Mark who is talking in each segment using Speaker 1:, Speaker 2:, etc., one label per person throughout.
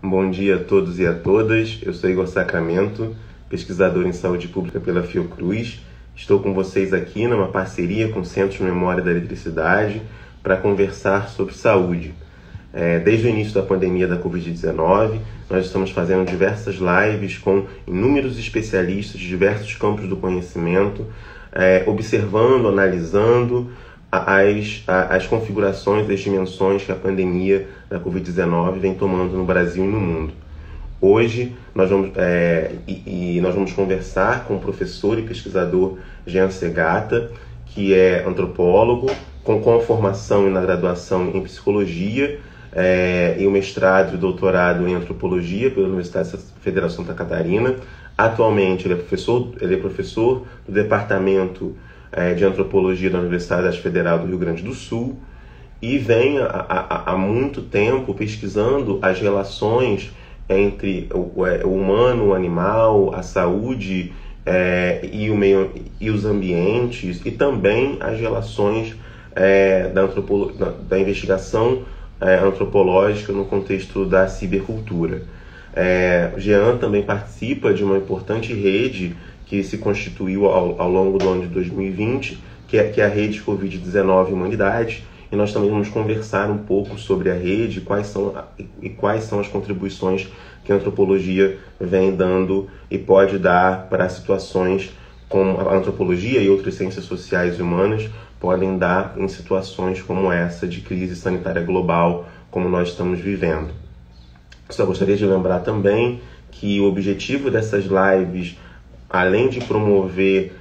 Speaker 1: Bom dia a todos e a todas. Eu sou Igor Sacramento, pesquisador em saúde pública pela Fiocruz. Estou com vocês aqui numa parceria com o Centro de Memória da Eletricidade para conversar sobre saúde. Desde o início da pandemia da Covid-19, nós estamos fazendo diversas lives com inúmeros especialistas de diversos campos do conhecimento, observando, analisando as configurações, as dimensões que a pandemia da Covid-19 vem tomando no Brasil e no mundo. Hoje nós vamos conversar com o professor e pesquisador Jean Segata, que é antropólogo, com a formação na graduação em psicologia e o mestrado e doutorado em antropologia pela Universidade Federal de Santa Catarina. Atualmente ele é professor do departamento de antropologia da Universidade Federal do Rio Grande do Sul e vem há muito tempo pesquisando as relações entre o humano, o animal, a saúde e os ambientes, e também as relações da investigação antropológica no contexto da cibercultura. Jean também participa de uma importante rede que se constituiu ao longo do ano de 2020, que é a Rede Covid-19 Humanidade, e nós também vamos conversar um pouco sobre a rede, quais são as contribuições que a antropologia vem dando e pode dar para situações como a antropologia e outras ciências sociais e humanas podem dar em situações como essa de crise sanitária global, como nós estamos vivendo. Só gostaria de lembrar também que o objetivo dessas lives, além de promover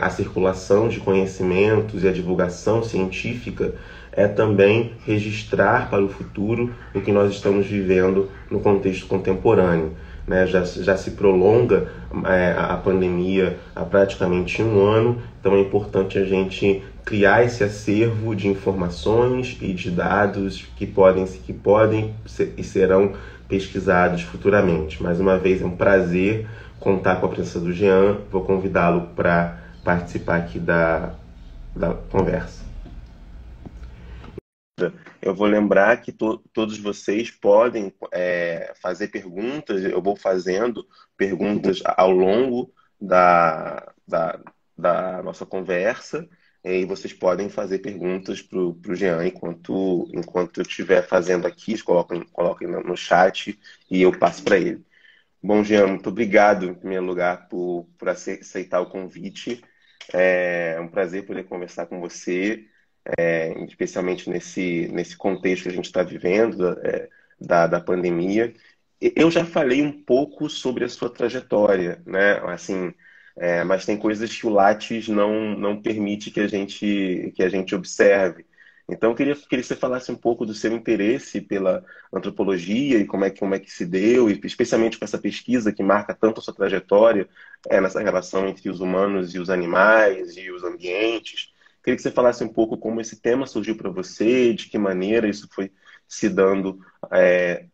Speaker 1: a circulação de conhecimentos e a divulgação científica, é também registrar para o futuro o que nós estamos vivendo no contexto contemporâneo. Já se prolonga a pandemia há praticamente um ano, então é importante a gente criar esse acervo de informações e de dados que podem e serão pesquisados futuramente. Mais uma vez, é um prazer contar com a presença do Jean. Vou convidá-lo para participar aqui da conversa. Eu vou lembrar que todos vocês podem fazer perguntas. Eu vou fazendo perguntas ao longo da nossa conversa, e vocês podem fazer perguntas para o Jean enquanto eu estiver fazendo aqui. Coloquem no chat e eu passo para ele. Bom, Jean, muito obrigado, em primeiro lugar, por aceitar o convite. É um prazer poder conversar com você, especialmente nesse contexto que a gente está vivendo, da pandemia. Eu já falei um pouco sobre a sua trajetória, né? Assim, mas tem coisas que o Lattes não permite que a gente observe. Então, eu queria que você falasse um pouco do seu interesse pela antropologia e como é que se deu, e especialmente com essa pesquisa que marca tanto a sua trajetória, nessa relação entre os humanos e os animais e os ambientes. Queria que você falasse um pouco como esse tema surgiu para você, de que maneira isso foi se dando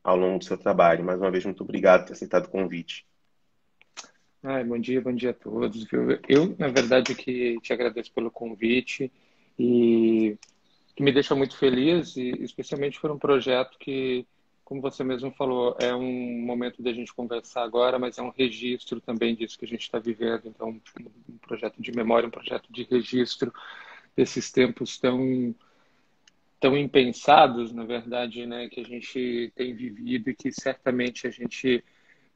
Speaker 1: ao longo do seu trabalho. Mais uma vez, muito obrigado por ter aceitado o convite.
Speaker 2: Bom dia a todos. Eu, na verdade, que te agradeço pelo convite e que me deixa muito feliz, e especialmente por um projeto que, como você mesmo falou, é um momento da gente conversar agora, mas é um registro também disso que a gente está vivendo. Então, um projeto de memória, um projeto de registro desses tempos tão impensados, na verdade, né, que a gente tem vivido e que certamente a gente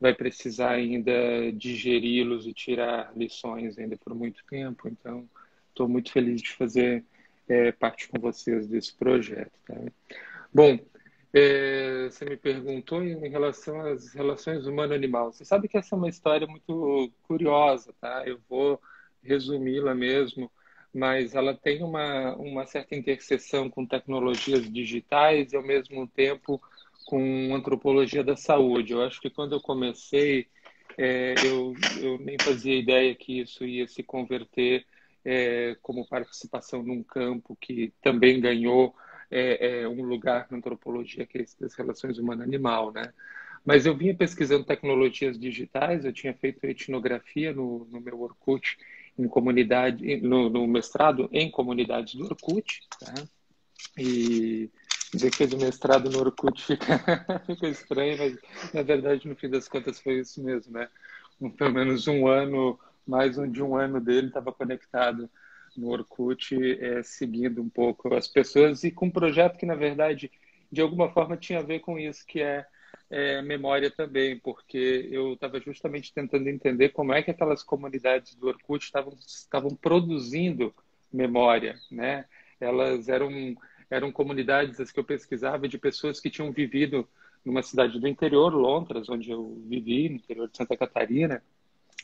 Speaker 2: vai precisar ainda digeri-los e tirar lições ainda por muito tempo. Então, estou muito feliz de fazer parte com vocês desse projeto. Tá? Bom, você me perguntou em relação às relações humano-animal. Você sabe que essa é uma história muito curiosa, tá? Eu vou resumi-la mesmo, mas ela tem uma certa interseção com tecnologias digitais e, ao mesmo tempo, com antropologia da saúde. Eu acho que quando eu comecei, eu nem fazia ideia que isso ia se converter como participação num campo que também ganhou um lugar na antropologia, que é esse das relações humano-animal, né? Mas eu vinha pesquisando tecnologias digitais, eu tinha feito etnografia no meu Orkut, em comunidade, no mestrado em comunidades do Orkut, tá? E Dizer que fez o mestrado no Orkut fica, fica estranho, mas na verdade, no fim das contas, foi isso mesmo, né? Pelo menos um ano, de um ano dele estava conectado no Orkut, seguindo um pouco as pessoas e com um projeto que, na verdade, de alguma forma tinha a ver com isso, que memória também, porque eu estava justamente tentando entender como é que aquelas comunidades do Orkut estavam produzindo memória, né? Elas eram comunidades as que eu pesquisava de pessoas que tinham vivido numa cidade do interior, Londres, onde eu vivi, no interior de Santa Catarina.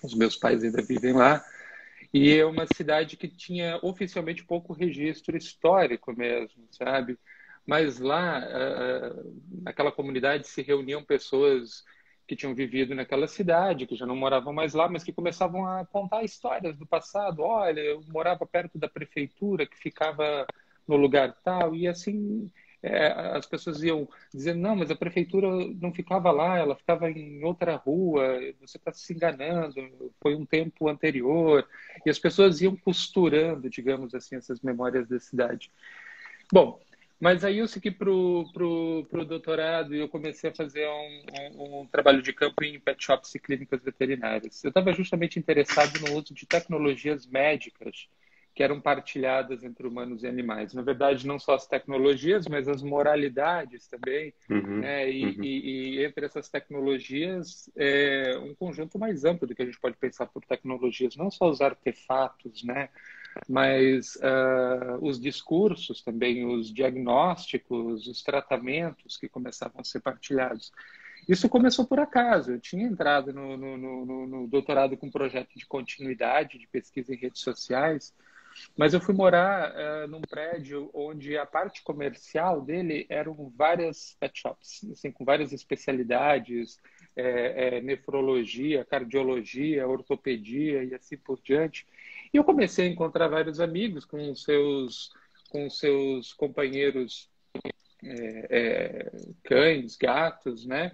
Speaker 2: Os meus pais ainda vivem lá. E é uma cidade que tinha oficialmente pouco registro histórico mesmo, sabe? Mas lá, naquela comunidade, se reuniam pessoas que tinham vivido naquela cidade, que já não moravam mais lá, mas que começavam a contar histórias do passado. Olha, eu morava perto da prefeitura, que ficava no lugar tal, e assim as pessoas iam dizendo, não, mas a prefeitura não ficava lá, ela ficava em outra rua, você está se enganando, foi um tempo anterior. E as pessoas iam costurando, digamos assim, essas memórias da cidade. Bom, mas aí eu segui pro doutorado e eu comecei a fazer um trabalho de campo em pet shops e clínicas veterinárias. Eu estava justamente interessado no uso de tecnologias médicas que eram partilhadas entre humanos e animais. Na verdade, não só as tecnologias, mas as moralidades também,
Speaker 1: Uhum,
Speaker 2: né?
Speaker 1: uhum,
Speaker 2: E entre essas tecnologias, um conjunto mais amplo do que a gente pode pensar por tecnologias, não só os artefatos, né? Mas os discursos também, os diagnósticos, os tratamentos que começavam a ser partilhados. Isso começou por acaso. Eu tinha entrado no doutorado com um projeto de continuidade, de pesquisa em redes sociais, mas eu fui morar num prédio onde a parte comercial dele eram várias pet shops, assim, com várias especialidades, nefrologia, cardiologia, ortopedia e assim por diante. E eu comecei a encontrar vários amigos com seus companheiros cães, gatos, né?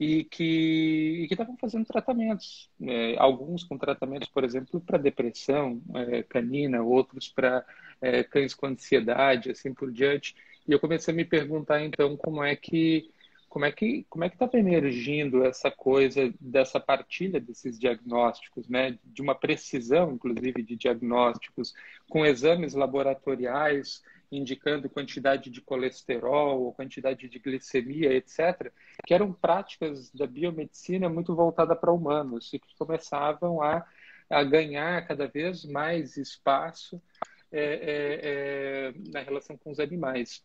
Speaker 2: E que estavam fazendo tratamentos, alguns com tratamentos, por exemplo, para depressão canina, outros para cães com ansiedade, assim por diante. E eu comecei a me perguntar então como é que estava emergindo essa coisa dessa partilha desses diagnósticos, né? De uma precisão, inclusive, de diagnósticos com exames laboratoriais indicando quantidade de colesterol ou quantidade de glicemia, etc., que eram práticas da biomedicina muito voltada para humanos e que começavam a ganhar cada vez mais espaço na relação com os animais.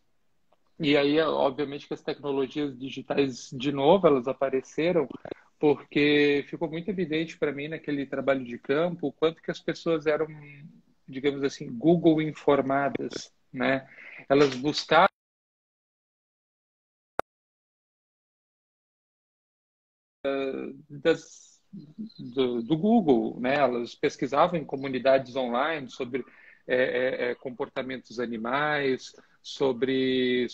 Speaker 2: E aí, obviamente, que as tecnologias digitais, de novo, elas apareceram porque ficou muito evidente para mim naquele trabalho de campo o quanto que as pessoas eram, digamos assim, Google informadas, né? Elas buscavam do Google, né? Elas pesquisavam em comunidades online sobre comportamentos animais, sobre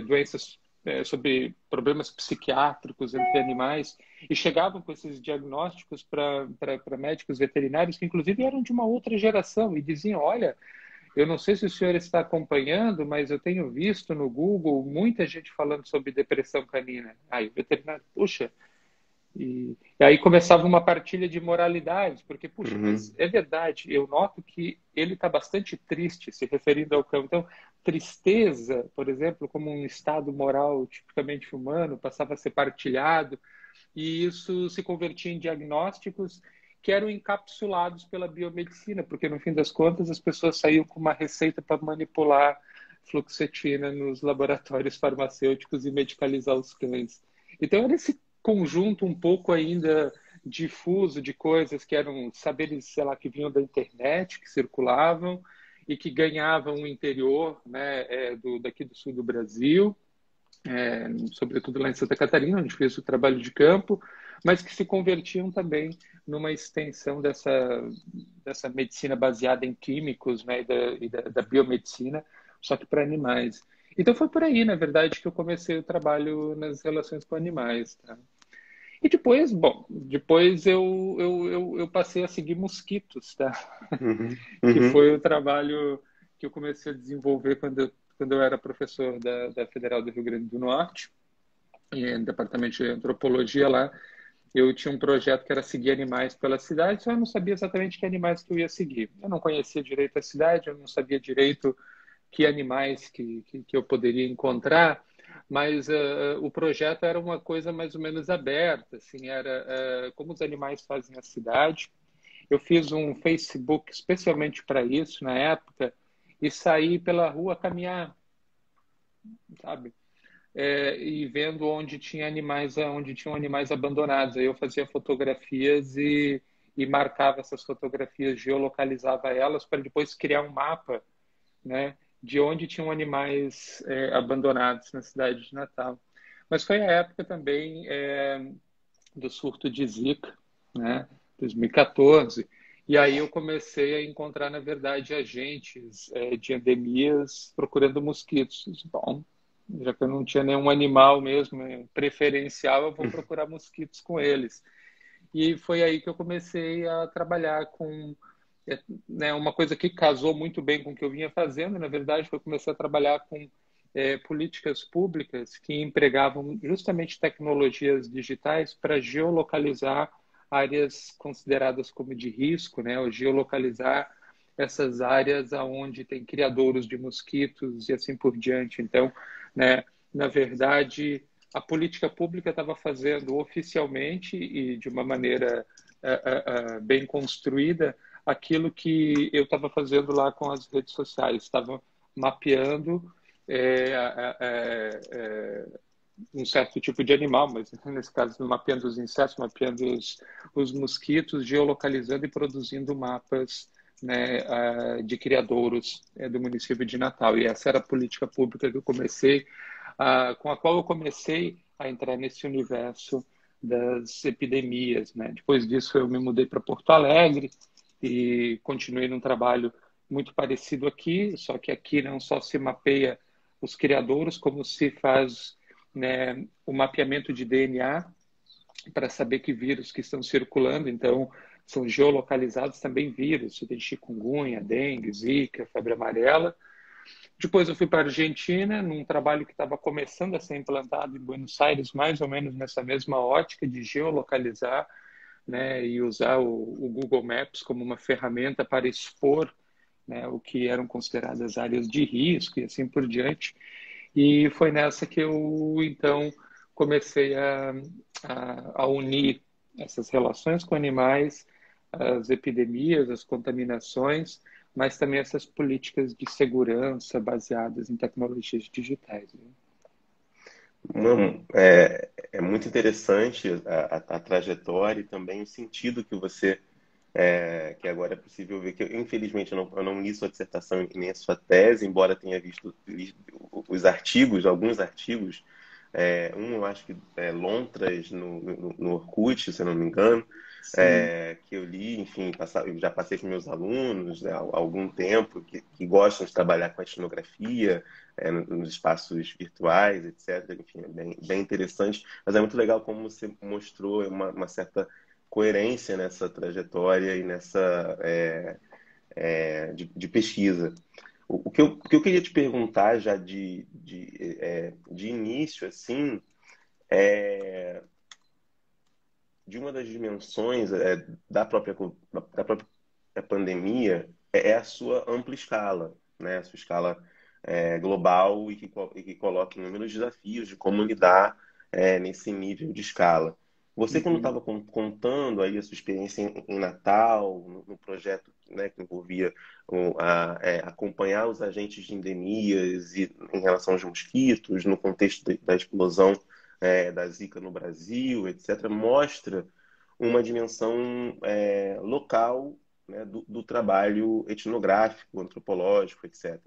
Speaker 2: doenças, sobre problemas psiquiátricos entre animais, e chegavam com esses diagnósticos para médicos veterinários que, inclusive, eram de uma outra geração e diziam: olha, eu não sei se o senhor está acompanhando, mas eu tenho visto no Google muita gente falando sobre depressão canina. Aí o veterinário, puxa, e aí começava uma partilha de moralidades, porque, puxa, mas
Speaker 1: uhum.
Speaker 2: é verdade, eu noto que ele está bastante triste, se referindo ao cão. Então, tristeza, por exemplo, como um estado moral tipicamente humano, passava a ser partilhado, e isso se convertia em diagnósticos que eram encapsulados pela biomedicina, porque, no fim das contas, as pessoas saíam com uma receita para manipular fluoxetina nos laboratórios farmacêuticos e medicalizar os cães. Então, era esse conjunto um pouco ainda difuso de coisas que eram saberes, sei lá, que vinham da internet, que circulavam e que ganhavam o interior, né, daqui do sul do Brasil, sobretudo lá em Santa Catarina, onde fiz o trabalho de campo, mas que se convertiam também numa extensão dessa medicina baseada em químicos, né, e da biomedicina, só que para animais. Então foi por aí, na verdade, que eu comecei o trabalho nas relações com animais, tá? E depois, bom, depois eu passei a seguir mosquitos, tá?
Speaker 1: Uhum,
Speaker 2: Que
Speaker 1: uhum,
Speaker 2: foi o trabalho que eu comecei a desenvolver quando eu era professor da Federal do Rio Grande do Norte, e no departamento de antropologia lá, eu tinha um projeto que era seguir animais pela cidade, só eu não sabia exatamente que animais que eu ia seguir. Eu não conhecia direito a cidade, eu não sabia direito que animais que eu poderia encontrar, mas o projeto era uma coisa mais ou menos aberta, assim, era como os animais fazem na cidade. Eu fiz um Facebook especialmente para isso na época e saí pela rua caminhar, sabe? E vendo onde tinham animais abandonados. Aí eu fazia fotografias e marcava essas fotografias, geolocalizava elas para depois criar um mapa, né, de onde tinham animais abandonados na cidade de Natal. Mas foi a época também do surto de Zika, né, 2014. E aí eu comecei a encontrar, na verdade, agentes de endemias procurando mosquitos. Bom, já que eu não tinha nenhum animal mesmo preferencial, eu vou procurar mosquitos com eles. E foi aí que eu comecei a trabalhar com, né, uma coisa que casou muito bem com o que eu vinha fazendo, na verdade, foi começar a trabalhar com políticas públicas que empregavam justamente tecnologias digitais para geolocalizar áreas consideradas como de risco, né, ou geolocalizar essas áreas aonde tem criadouros de mosquitos e assim por diante. Então, né, na verdade, a política pública estava fazendo oficialmente e de uma maneira bem construída aquilo que eu estava fazendo lá com as redes sociais. Estava mapeando um certo tipo de animal, mas nesse caso mapeando os insetos, mapeando os mosquitos, geolocalizando e produzindo mapas, né, de criadouros do município de Natal. E essa era a política pública que eu comecei, com a qual eu comecei a entrar nesse universo das epidemias, né? Depois disso eu me mudei para Porto Alegre e continuei num trabalho muito parecido aqui, só que aqui não só se mapeia os criadouros, como se faz, né, o mapeamento de DNA para saber que vírus que estão circulando. Então, são geolocalizados também vírus. Você tem chikungunya, dengue, zika, febre amarela. Depois eu fui para a Argentina, num trabalho que estava começando a ser implantado em Buenos Aires, mais ou menos nessa mesma ótica de geolocalizar, né, e usar o Google Maps como uma ferramenta para expor, né, o que eram consideradas áreas de risco e assim por diante. E foi nessa que eu, então, comecei a unir essas relações com animais, as epidemias, as contaminações, mas também essas políticas de segurança baseadas em tecnologias digitais, né?
Speaker 1: É muito interessante a trajetória e também o sentido que você que agora é possível ver que, infelizmente, eu não li sua dissertação e nem a sua tese, embora tenha visto os artigos, alguns artigos. Eu acho que Lontras no Orkut, se eu não me engano,
Speaker 2: Sim.
Speaker 1: que eu li, enfim, eu já passei com meus alunos, né, há algum tempo, que gostam de trabalhar com a etnografia, nos espaços virtuais, etc. Enfim, é bem interessante, mas é muito legal como você mostrou uma certa coerência nessa trajetória e nessa de pesquisa. O que eu queria te perguntar já de início, assim, é de uma das dimensões da própria pandemia é a sua ampla escala, né? A sua escala global e que coloca inúmeros desafios de como lidar nesse nível de escala. Você, quando
Speaker 2: Uhum.
Speaker 1: estava contando aí a sua experiência em Natal, no projeto, né, que envolvia acompanhar os agentes de endemias e, em relação aos mosquitos, no contexto da explosão da Zika no Brasil, etc., mostra uma dimensão local, né, do trabalho etnográfico, antropológico, etc.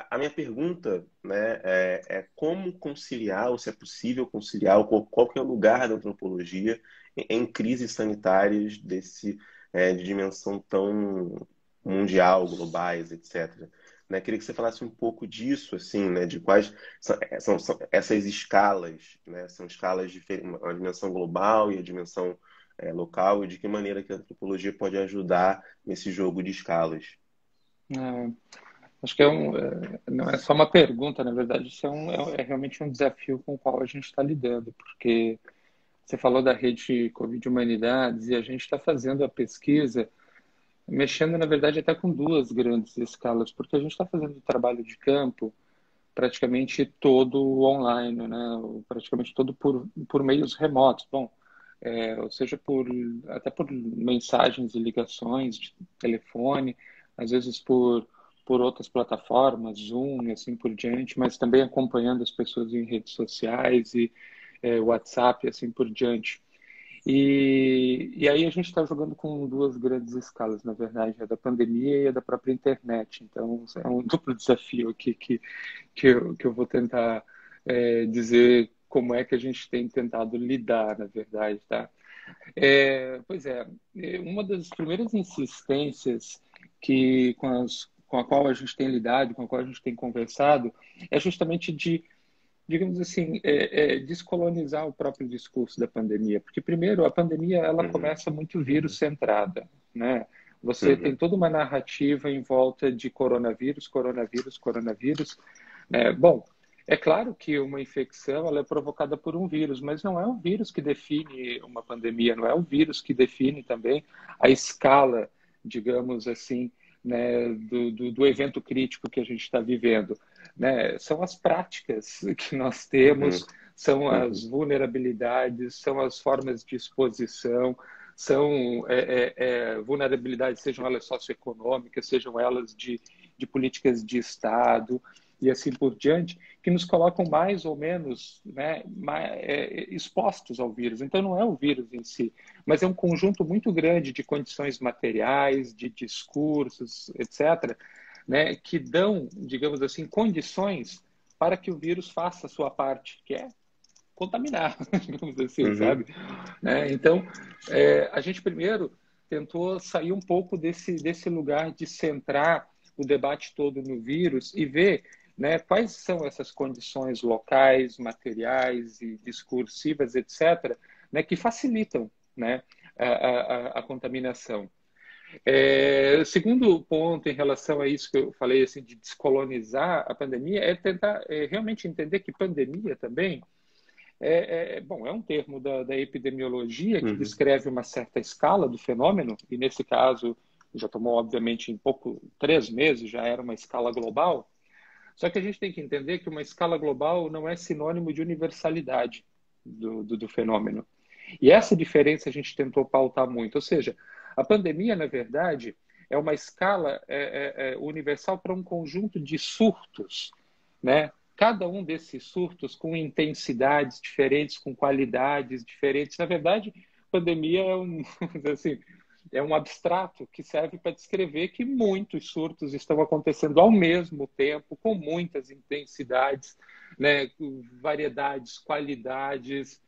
Speaker 1: A minha pergunta, né, é como conciliar, ou se é possível conciliar, ou qual que é o lugar da antropologia em crises sanitárias de dimensão tão mundial, globais, etc. Né, queria que você falasse um pouco disso, assim, né, de quais são essas escalas, né, são escalas diferentes, uma dimensão global e a dimensão local, e de que maneira que a antropologia pode ajudar nesse jogo de escalas.
Speaker 2: Acho que não é só uma pergunta, na verdade, isso é realmente um desafio com o qual a gente está lidando, porque você falou da rede Covid Humanidades e a gente está fazendo a pesquisa, mexendo, na verdade, até com duas grandes escalas, porque a gente está fazendo o trabalho de campo praticamente todo online, né? Praticamente todo por meios remotos. Bom, ou seja, até por mensagens e ligações de telefone, às vezes por outras plataformas, Zoom e assim por diante, mas também acompanhando as pessoas em redes sociais e WhatsApp e assim por diante. E aí a gente está jogando com duas grandes escalas, na verdade, a da pandemia e a da própria internet. Então, é um duplo desafio aqui que eu vou tentar dizer como é que a gente tem tentado lidar, na verdade, tá? Pois é, uma das primeiras insistências com a qual a gente tem lidado, com a qual a gente tem conversado, é justamente de, digamos assim, descolonizar o próprio discurso da pandemia. Porque, primeiro, a pandemia ela
Speaker 1: Uhum,
Speaker 2: começa muito vírus-centrada, né? Você tem
Speaker 1: uhum,
Speaker 2: toda uma narrativa em volta de coronavírus, coronavírus, coronavírus, né? Bom, é claro que uma infecção ela é provocada por um vírus, mas não é o vírus que define uma pandemia, não é o vírus que define também a escala, digamos assim, né, do evento crítico que a gente está vivendo, né? São as práticas que nós temos,
Speaker 1: uhum,
Speaker 2: são as
Speaker 1: uhum,
Speaker 2: vulnerabilidades, são as formas de exposição, são vulnerabilidades, sejam elas socioeconômicas, sejam elas de políticas de Estado e assim por diante, que nos colocam mais ou menos, né, expostos ao vírus. Então, não é o vírus em si, mas é um conjunto muito grande de condições materiais, de discursos, etc., né, que dão, digamos assim, condições para que o vírus faça a sua parte, que é contaminar, digamos assim, sabe?
Speaker 1: uhum,
Speaker 2: Né? Então, a gente primeiro tentou sair um pouco desse lugar de centrar o debate todo no vírus e ver, né, quais são essas condições locais, materiais e discursivas, etc., né, que facilitam, né, a contaminação. O segundo ponto em relação a isso que eu falei, assim, de descolonizar a pandemia, é tentar realmente entender que pandemia também bom, é um termo da epidemiologia que
Speaker 1: uhum,
Speaker 2: descreve uma certa escala do fenômeno, e nesse caso já tomou, obviamente, em 3 meses, já era uma escala global. Só que a gente tem que entender que uma escala global não é sinônimo de universalidade do fenômeno. E essa diferença a gente tentou pautar muito. Ou seja, a pandemia, na verdade, é uma escala universal para um conjunto de surtos, né? Cada um desses surtos com intensidades diferentes, com qualidades diferentes. Na verdade, pandemia assim, é um abstrato que serve para descrever que muitos surtos estão acontecendo ao mesmo tempo, com muitas intensidades, né, variedades, qualidades,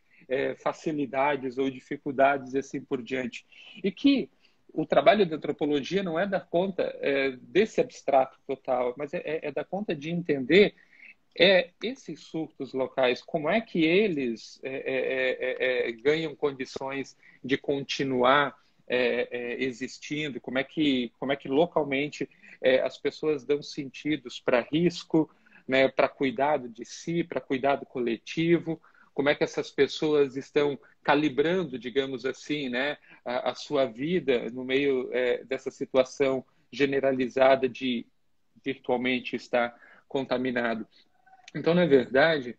Speaker 2: facilidades ou dificuldades e assim por diante. E que o trabalho da antropologia não é dar conta desse abstrato total, mas é dar conta de entender esses surtos locais, como é que eles ganham condições de continuar existindo, como é que localmente as pessoas dão sentidos para risco, né, para cuidado de si, para cuidado coletivo, como é que essas pessoas estão calibrando, digamos assim, né, a sua vida no meio dessa situação generalizada de virtualmente estar contaminado. Então, na verdade,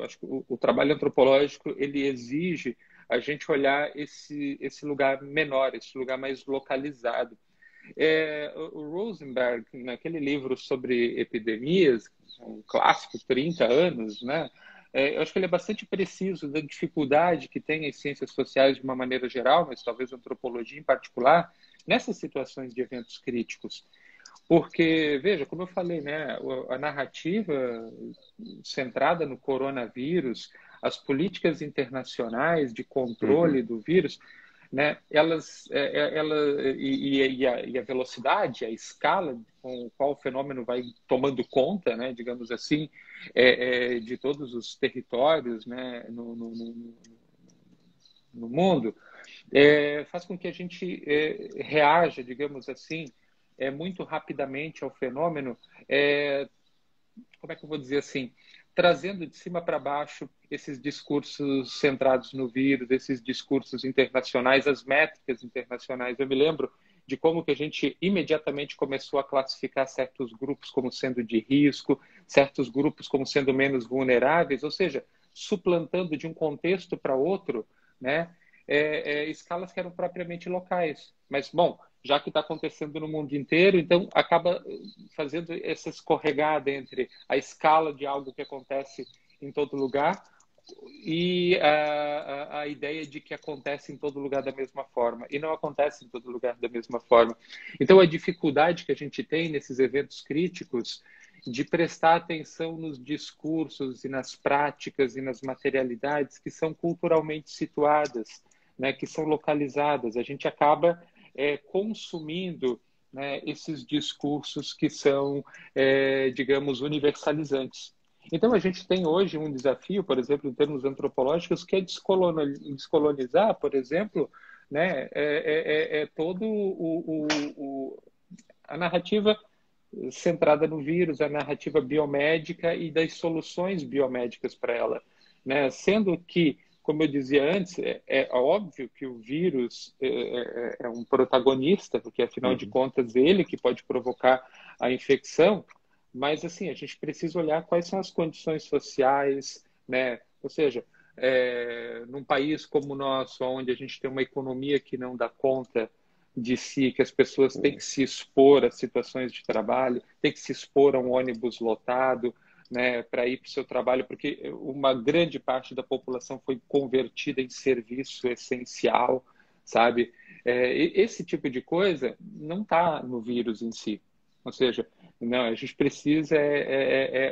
Speaker 2: acho que o trabalho antropológico ele exige a gente olhar esse lugar menor, esse lugar mais localizado. O Rosenberg, naquele livro sobre epidemias, um clássico, 30 anos, né? Eu acho que ele é bastante preciso da dificuldade que tem as ciências sociais de uma maneira geral, mas talvez a antropologia em particular, nessas situações de eventos críticos. Porque, veja, como eu falei, né, a narrativa centrada no coronavírus, as políticas internacionais de controle
Speaker 1: uhum,
Speaker 2: do vírus, né, e a velocidade, a escala com qual o fenômeno vai tomando conta, né, digamos assim, de todos os territórios, né, no mundo, faz com que a gente reaja, digamos assim, muito rapidamente ao fenômeno, como é que eu vou dizer assim, trazendo de cima para baixo esses discursos centrados no vírus, esses discursos internacionais, as métricas internacionais. Eu me lembro de como que a gente imediatamente começou a classificar certos grupos como sendo de risco, certos grupos como sendo menos vulneráveis, ou seja, suplantando de um contexto para outro, né, escalas que eram propriamente locais. Mas, bom, já que está acontecendo no mundo inteiro, então acaba fazendo essa escorregada entre a escala de algo que acontece em todo lugar e a ideia de que acontece em todo lugar da mesma forma. E não acontece em todo lugar da mesma forma. Então, a dificuldade que a gente tem nesses eventos críticos de prestar atenção nos discursos e nas práticas e nas materialidades que são culturalmente situadas, né, que são localizadas. A gente acaba consumindo, né, esses discursos que são, digamos, universalizantes. Então, a gente tem hoje um desafio, por exemplo, em termos antropológicos, que é descolonizar, por exemplo, né, todo a narrativa centrada no vírus, a narrativa biomédica e das soluções biomédicas para ela, né? Sendo que, como eu dizia antes, é óbvio que o vírus é um protagonista, porque afinal de
Speaker 1: Uhum.
Speaker 2: contas ele que pode provocar a infecção, mas assim a gente precisa olhar quais são as condições sociais, né? Ou seja, num país como o nosso, onde a gente tem uma economia que não dá conta de si, que as pessoas têm que se expor a situações de trabalho, têm que se expor a um ônibus lotado, né, para ir para o seu trabalho, porque uma grande parte da população foi convertida em serviço essencial, sabe? Esse tipo de coisa não está no vírus em si. Ou seja, não, a gente precisa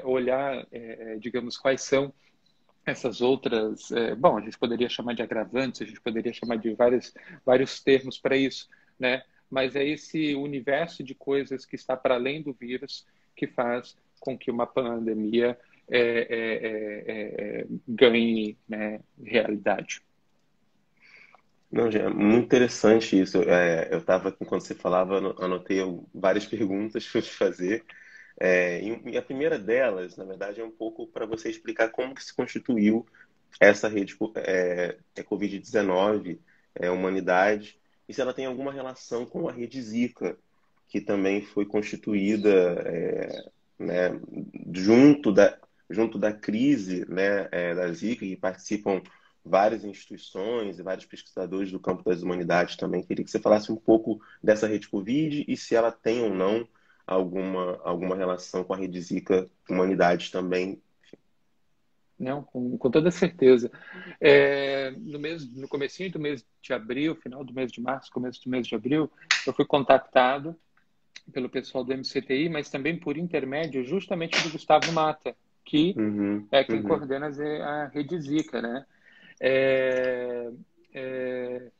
Speaker 2: olhar, digamos, quais são essas outras. Bom, a gente poderia chamar de agravantes, a gente poderia chamar de vários termos para isso, né? Mas é esse universo de coisas que está para além do vírus que faz com que uma pandemia ganhe, né, realidade.
Speaker 1: Não, já é muito interessante isso. Eu estava, enquanto você falava, anotei várias perguntas para te fazer. E a primeira delas, na verdade, é um pouco para você explicar como que se constituiu essa rede Covid-19, humanidade, e se ela tem alguma relação com a rede Zika, que também foi constituída, né, junto da crise, né, da Zika, que participam várias instituições e vários pesquisadores do campo das humanidades também. Queria que você falasse um pouco dessa rede Covid e se ela tem ou não alguma relação com a rede Zika Humanidades também.
Speaker 2: Não, com toda certeza. No comecinho do mês de abril, final do mês de março, começo do mês de abril, eu fui contactado pelo pessoal do MCTI, mas também por intermédio justamente do Gustavo Mata, que
Speaker 1: Uhum,
Speaker 2: é quem
Speaker 1: uhum,
Speaker 2: coordena a Rede Zika, né? É, é,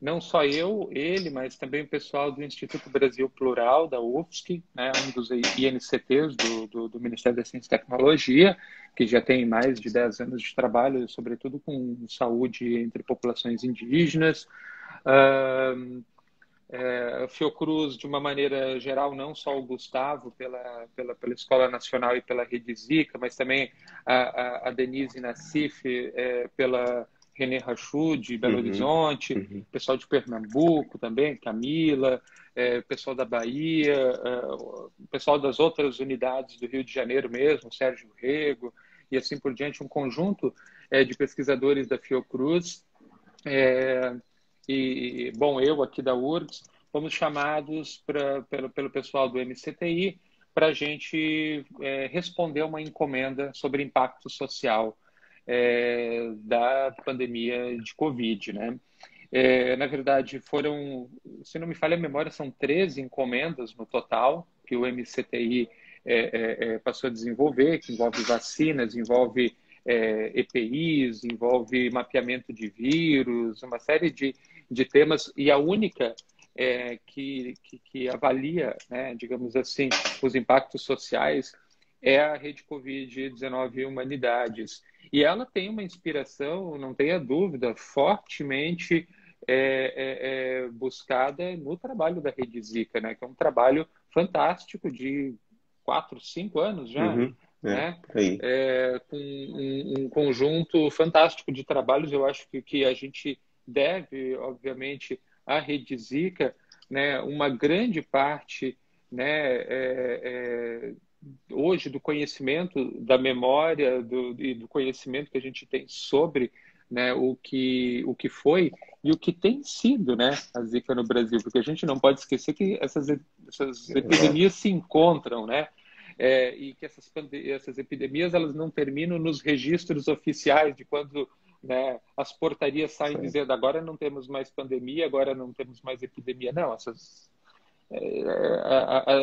Speaker 2: não só ele, mas também o pessoal do Instituto Brasil Plural, da UFSC, né, um dos INCTs do Ministério da Ciência e Tecnologia, que já tem mais de 10 anos de trabalho, sobretudo com saúde entre populações indígenas. Fiocruz, de uma maneira geral, não só o Gustavo, pela Escola Nacional e pela Rede Zika, mas também a Denise Nassif, pela René Rachud, de Belo
Speaker 1: uhum,
Speaker 2: Horizonte,
Speaker 1: uhum,
Speaker 2: pessoal de Pernambuco também, Camila, pessoal da Bahia, pessoal das outras unidades do Rio de Janeiro mesmo, Sérgio Rego, e assim por diante, um conjunto de pesquisadores da Fiocruz. Bom, eu aqui da URGS, fomos chamados pelo pessoal do MCTI para a gente responder uma encomenda sobre impacto social da pandemia de Covid, né? Na verdade, foram, se não me falha a memória, são 13 encomendas no total que o MCTI passou a desenvolver, que envolve vacinas, envolve EPIs, envolve mapeamento de vírus, uma série de temas, e a única que avalia, né, digamos assim, os impactos sociais é a Rede Covid-19 Humanidades. E ela tem uma inspiração, não tenha dúvida, fortemente buscada no trabalho da Rede Zika, né? Que é um trabalho fantástico de 4, 5 anos já,
Speaker 1: Uhum.
Speaker 2: né?
Speaker 1: Por aí.
Speaker 2: Com um conjunto fantástico de trabalhos. Eu acho que a gente deve, obviamente, à Rede Zika, né, uma grande parte, né, hoje do conhecimento da memória e do conhecimento que a gente tem sobre, né, o que foi e o que tem sido, né, a Zika no Brasil, porque a gente não pode esquecer que essas
Speaker 1: Exato.
Speaker 2: epidemias se encontram, né, e que essas epidemias elas não terminam nos registros oficiais de quando, né, as portarias saem
Speaker 1: Sim.
Speaker 2: dizendo agora não temos mais pandemia, agora não temos mais epidemia. Não,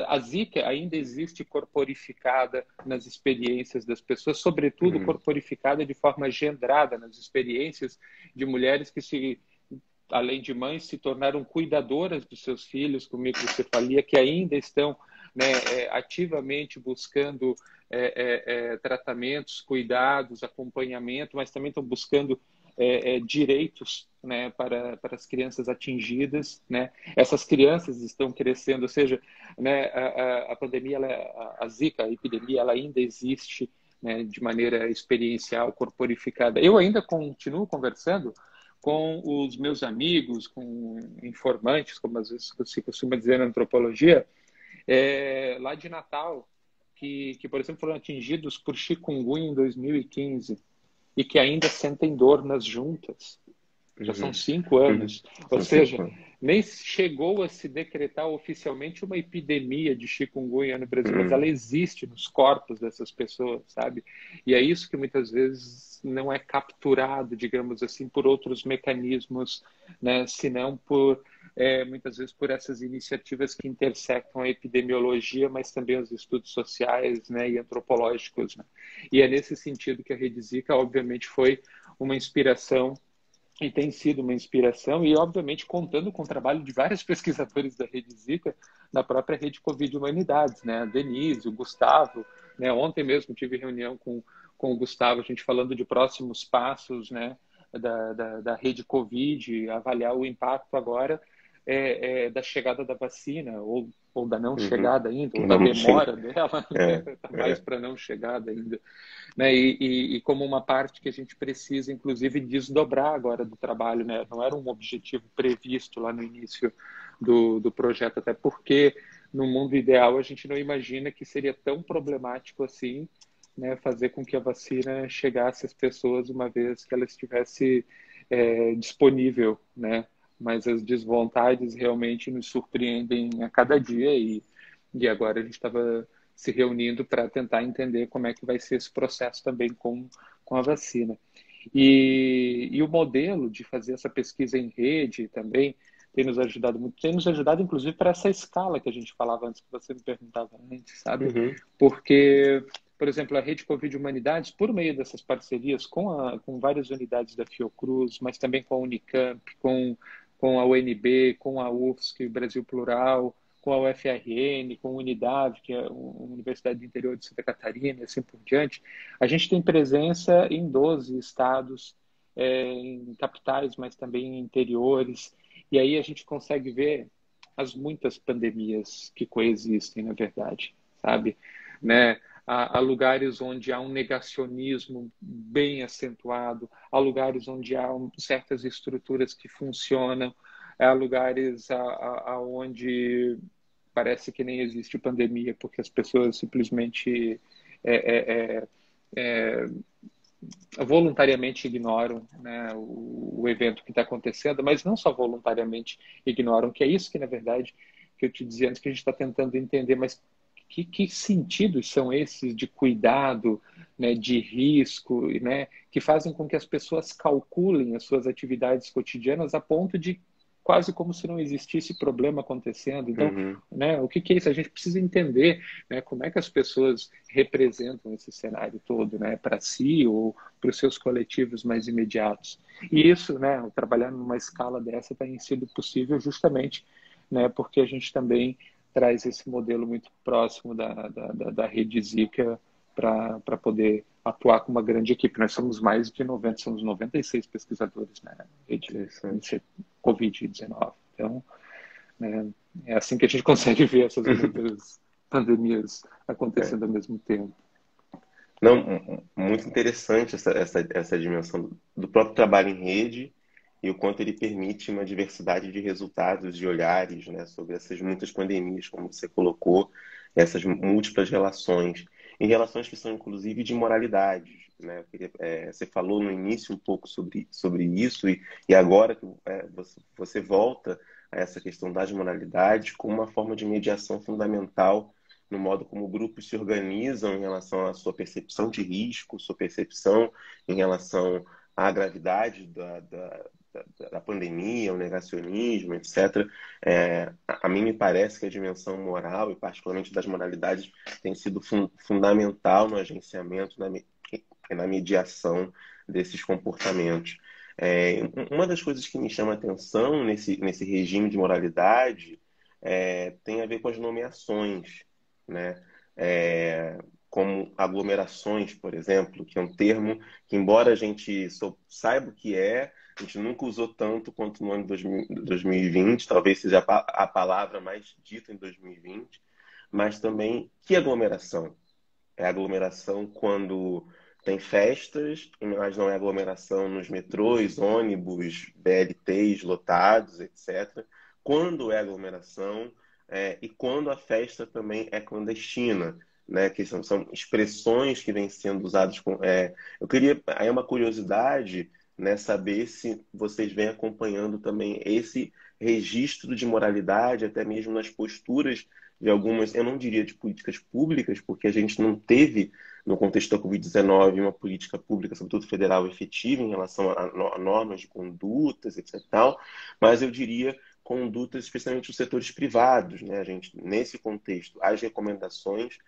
Speaker 2: a Zika ainda existe corporificada nas experiências das pessoas, sobretudo
Speaker 1: Uhum.
Speaker 2: corporificada de forma gendrada nas experiências de mulheres que além de mães, se tornaram cuidadoras dos seus filhos com microcefalia, que ainda estão, né, ativamente buscando tratamentos, cuidados, acompanhamento, mas também estão buscando direitos, né, para as crianças atingidas, né? Essas crianças estão crescendo, ou seja, né, a pandemia, a Zika, a epidemia, ela ainda existe, né, de maneira experiencial, corporificada. Eu ainda continuo conversando com os meus amigos, com informantes, como às vezes se costuma dizer na antropologia, lá de Natal, por exemplo, foram atingidos por chikungunya em 2015 e que ainda sentem dor nas juntas. Já são
Speaker 1: Uhum.
Speaker 2: 5
Speaker 1: Uhum.
Speaker 2: anos. Ou
Speaker 1: São 5
Speaker 2: seja,
Speaker 1: anos.
Speaker 2: nem chegou a se decretar oficialmente uma epidemia de chikungunya no Brasil, mas ela
Speaker 1: Uhum.
Speaker 2: existe nos corpos dessas pessoas, sabe? E é isso que muitas vezes não é capturado, digamos assim, por outros mecanismos, né? Senão muitas vezes por essas iniciativas que intersectam a epidemiologia, mas também os estudos sociais, né, e antropológicos, né? E é nesse sentido que a Rede Zika, obviamente, foi uma inspiração e tem sido uma inspiração, e obviamente contando com o trabalho de vários pesquisadores da Rede Zika, da própria Rede Covid Humanidades, né? A Denise, o Gustavo, né? Ontem mesmo tive reunião com o Gustavo, a gente falando de próximos passos, né? Da Rede Covid, avaliar o impacto agora da chegada da vacina, ou da não
Speaker 1: Uhum.
Speaker 2: chegada ainda, ou da
Speaker 1: Vamos sim.
Speaker 2: demora dela,
Speaker 1: É,
Speaker 2: né? Mais
Speaker 1: é.
Speaker 2: para não chegada ainda, né? E como uma parte que a gente precisa, inclusive, desdobrar agora do trabalho, né? Não era um objetivo previsto lá no início do projeto, até porque no mundo ideal a gente não imagina que seria tão problemático assim, né? Fazer com que a vacina chegasse às pessoas uma vez que ela estivesse disponível, né? Mas as desvontades realmente nos surpreendem a cada dia e agora a gente estava se reunindo para tentar entender como é que vai ser esse processo também com a vacina. E o modelo de fazer essa pesquisa em rede também tem nos ajudado muito, tem nos ajudado inclusive para essa escala que a gente falava antes, que você me perguntava antes, sabe?
Speaker 1: Uhum.
Speaker 2: Porque, por exemplo, a Rede Covid Humanidades, por meio dessas parcerias com várias unidades da Fiocruz, mas também com a Unicamp, com a UNB, com a UFSC, Brasil Plural, com a UFRN, com a Unidade, que é a Universidade do Interior de Santa Catarina, e assim por diante, a gente tem presença em 12 estados, em capitais, mas também em interiores, e aí a gente consegue ver as muitas pandemias que coexistem, na verdade, sabe? Né? Há lugares onde há um negacionismo bem acentuado, há lugares onde há certas estruturas que funcionam, há lugares onde parece que nem existe pandemia, porque as pessoas simplesmente é, é, é, voluntariamente ignoram, né, o evento que está acontecendo, mas não só voluntariamente ignoram, que é isso que, na verdade, que eu te dizia antes, que a gente está tentando entender, mas que sentidos são esses de cuidado, né, de risco, né, que fazem com que as pessoas calculem as suas atividades cotidianas a ponto de quase como se não existisse problema acontecendo. Então,
Speaker 1: Uhum.
Speaker 2: né, o que é isso? A gente precisa entender, né, como é que as pessoas representam esse cenário todo, né, para si ou para os seus coletivos mais imediatos. E isso, né, trabalhar numa escala dessa tem sido possível justamente, né, porque a gente também traz esse modelo muito próximo da Rede Zika para poder atuar com uma grande equipe. Nós somos mais de 90, somos 96 pesquisadores, né? Rede,
Speaker 1: Interessante.
Speaker 2: Covid-19. Então, é assim que a gente consegue ver essas muitas pandemias acontecendo ao mesmo tempo.
Speaker 1: Não, muito interessante essa dimensão do próprio trabalho em rede e o quanto ele permite uma diversidade de resultados, de olhares, né, sobre essas muitas pandemias, como você colocou, essas múltiplas relações, em relações que são inclusive de moralidades, né? Você falou no início um pouco sobre isso e agora que você volta a essa questão das moralidades como uma forma de mediação fundamental no modo como grupos se organizam em relação à sua percepção de risco, sua percepção em relação à gravidade da pandemia, o negacionismo, etc. A mim me parece que a dimensão moral, e particularmente das moralidades, tem sido fundamental no agenciamento, na mediação desses comportamentos. Uma das coisas que me chama a atenção nesse regime de moralidade tem a ver com as nomeações, né? Como aglomerações, por exemplo, que é um termo que, embora a gente saiba o que a gente nunca usou tanto quanto no ano de 2020, talvez seja a palavra mais dita em 2020, mas também que aglomeração? É aglomeração quando tem festas, mas não é aglomeração nos metrôs, ônibus, BLTs lotados, etc. Quando é aglomeração e quando a festa também é clandestina, né? Que são expressões que vêm sendo usadas eu queria, aí é uma curiosidade, né, saber se vocês vêm acompanhando também esse registro de moralidade, até mesmo nas posturas de algumas, eu não diria de políticas públicas, porque a gente não teve, no contexto da Covid-19, uma política pública, sobretudo federal, efetiva em relação a normas de condutas, etc. Tal, mas eu diria condutas, especialmente dos setores privados, né? A gente, nesse contexto, as recomendações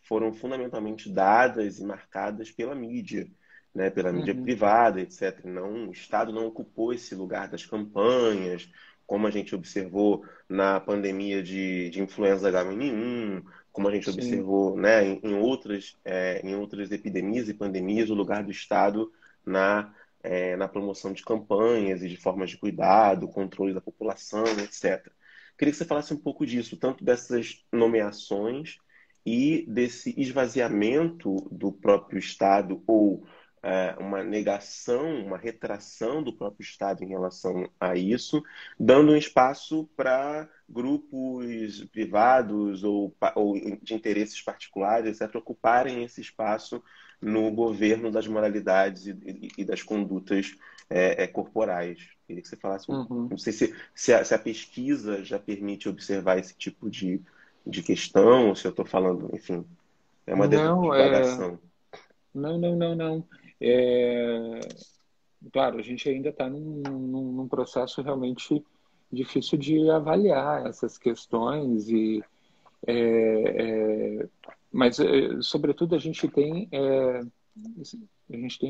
Speaker 1: foram fundamentalmente dadas e marcadas pela mídia, né? Pela mídia privada, etc. Não, o Estado não ocupou esse lugar das campanhas, como a gente observou na pandemia de influenza H1N1, como a gente
Speaker 2: Sim.
Speaker 1: observou, né, em outras epidemias e pandemias, o lugar do Estado na promoção de campanhas e de formas de cuidado, controle da população, etc. Queria que você falasse um pouco disso, tanto dessas nomeações e desse esvaziamento do próprio Estado ou uma negação, uma retração do próprio Estado em relação a isso, dando um espaço para grupos privados ou de interesses particulares, etc., ocuparem esse espaço no governo das moralidades e das condutas corporais. Queria que você falasse, não sei se a pesquisa já permite observar esse tipo de questão, ou se eu estou falando, enfim, é uma
Speaker 2: Não,
Speaker 1: divagação.
Speaker 2: não. É, claro, a gente ainda está num processo realmente difícil de avaliar essas questões mas sobretudo a gente tem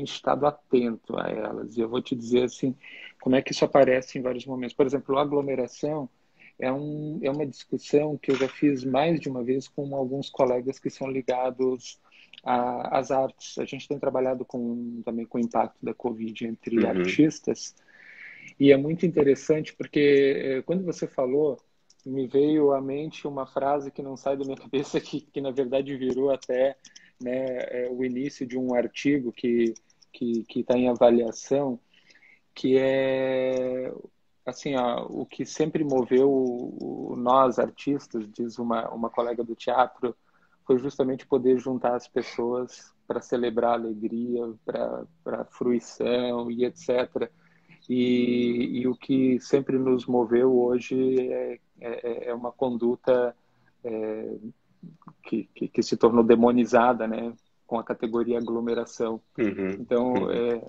Speaker 2: estado atento a elas. E eu vou te dizer assim, como é que isso aparece em vários momentos. Por exemplo, a aglomeração é uma discussão que eu já fiz mais de uma vez com alguns colegas que são ligados às artes. A gente tem trabalhado também com o impacto da Covid entre
Speaker 1: Uhum.
Speaker 2: artistas, e é muito interessante porque quando você falou, me veio à mente uma frase que não sai da minha cabeça, que na verdade virou até, né, o início de um artigo que está em avaliação, que é assim, ó, o que sempre moveu nós artistas, diz uma colega do teatro, foi justamente poder juntar as pessoas para celebrar a alegria, para fruição e etc. E o que sempre nos moveu hoje é uma conduta é, que se tornou demonizada, né, com a categoria aglomeração.
Speaker 1: Uhum.
Speaker 2: Então,
Speaker 1: Uhum.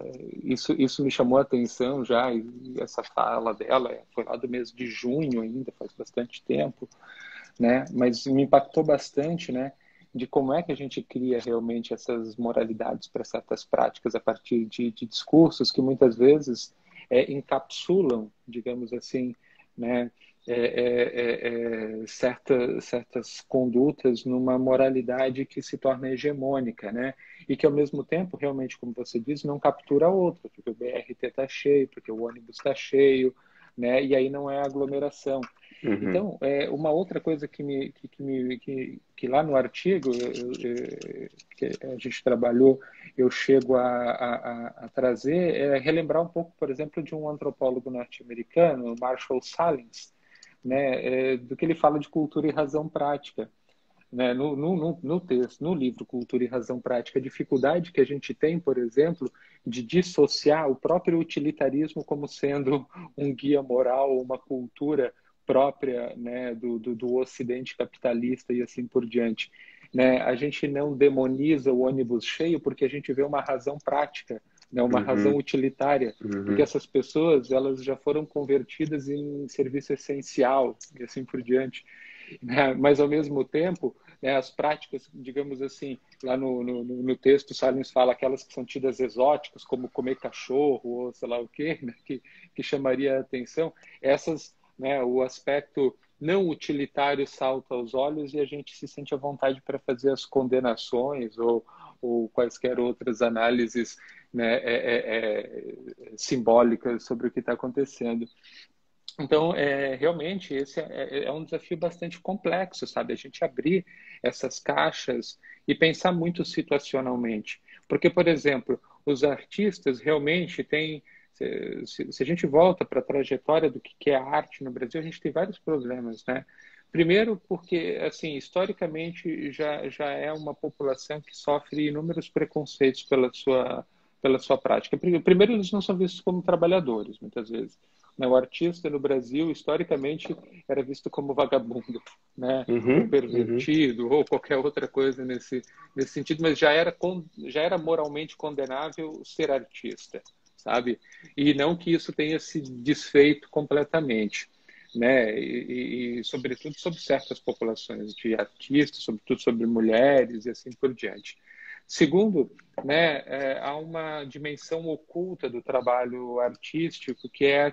Speaker 2: isso me chamou a atenção já, e essa fala dela foi lá do mês de junho ainda, faz bastante tempo, né? Mas me impactou bastante, né? De como é que a gente cria realmente essas moralidades para certas práticas a partir de discursos que muitas vezes encapsulam, digamos assim, né? Certas condutas numa moralidade que se torna hegemônica, né? e que, ao mesmo tempo, realmente, como você diz, não captura a outra, porque o BRT está cheio, porque o ônibus está cheio, né? E aí não é aglomeração.
Speaker 1: Uhum.
Speaker 2: Então, uma outra coisa que lá no artigo que a gente trabalhou, eu chego a trazer, é relembrar um pouco, por exemplo, de um antropólogo norte-americano, Marshall Salins, né, do que ele fala de cultura e razão prática, né, no texto, no livro Cultura e Razão Prática, a dificuldade que a gente tem, por exemplo, de dissociar o próprio utilitarismo como sendo um guia moral, uma cultura própria, né, do Ocidente capitalista e assim por diante. Né? A gente não demoniza o ônibus cheio porque a gente vê uma razão prática, né, uma razão
Speaker 1: Uhum.
Speaker 2: utilitária, porque
Speaker 1: Uhum.
Speaker 2: essas pessoas elas já foram convertidas em serviço essencial e assim por diante, né? Mas ao mesmo tempo, né, as práticas, digamos assim, lá no texto, Salins fala aquelas que são tidas exóticas, como comer cachorro ou sei lá o quê, né, que chamaria a atenção, essas, né, o aspecto não utilitário salta aos olhos e a gente se sente à vontade para fazer as condenações ou quaisquer outras análises, né, simbólicas sobre o que está acontecendo. Então, realmente, esse é um desafio bastante complexo, sabe? A gente abrir essas caixas e pensar muito situacionalmente. Porque, por exemplo, os artistas realmente têm. Se a gente volta para a trajetória do que é a arte no Brasil, a gente tem vários problemas, né? Primeiro, porque, assim, historicamente já é uma população que sofre inúmeros preconceitos pela sua prática. Primeiro, eles não são vistos como trabalhadores, muitas vezes, né? O artista no Brasil, historicamente, era visto como vagabundo, né? Ou
Speaker 1: Uhum. Uhum.
Speaker 2: pervertido, ou qualquer outra coisa nesse sentido, mas já era moralmente condenável ser artista, sabe? E não que isso tenha se desfeito completamente, né? Sobretudo sobre certas populações de artistas, sobretudo sobre mulheres e assim por diante. Segundo, né, há uma dimensão oculta do trabalho artístico que é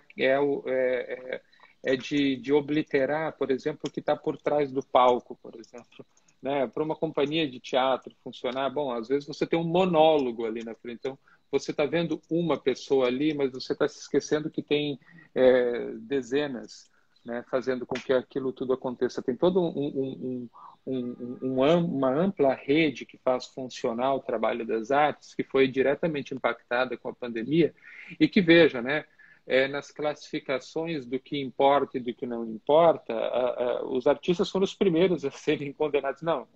Speaker 2: de obliterar, por exemplo, o que está por trás do palco, por exemplo. Né? Para uma companhia de teatro funcionar, bom, às vezes você tem um monólogo ali na frente, então você está vendo uma pessoa ali, mas você está se esquecendo que tem dezenas, né, fazendo com que aquilo tudo aconteça. Tem todo uma ampla rede que faz funcionar o trabalho das artes, que foi diretamente impactada com a pandemia, e que, veja, né, nas classificações do que importa e do que não importa, os artistas foram os primeiros a serem condenados. Não,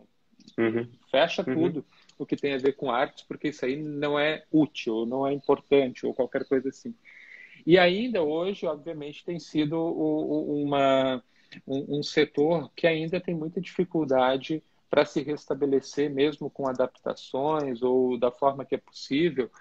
Speaker 1: Uhum.
Speaker 2: fecha
Speaker 1: Uhum.
Speaker 2: tudo o que tem a ver com artes, porque isso aí não é útil, não é importante, ou qualquer coisa assim. E ainda hoje, obviamente, tem sido um setor que ainda tem muita dificuldade para se restabelecer, mesmo com adaptações ou da forma que é possível,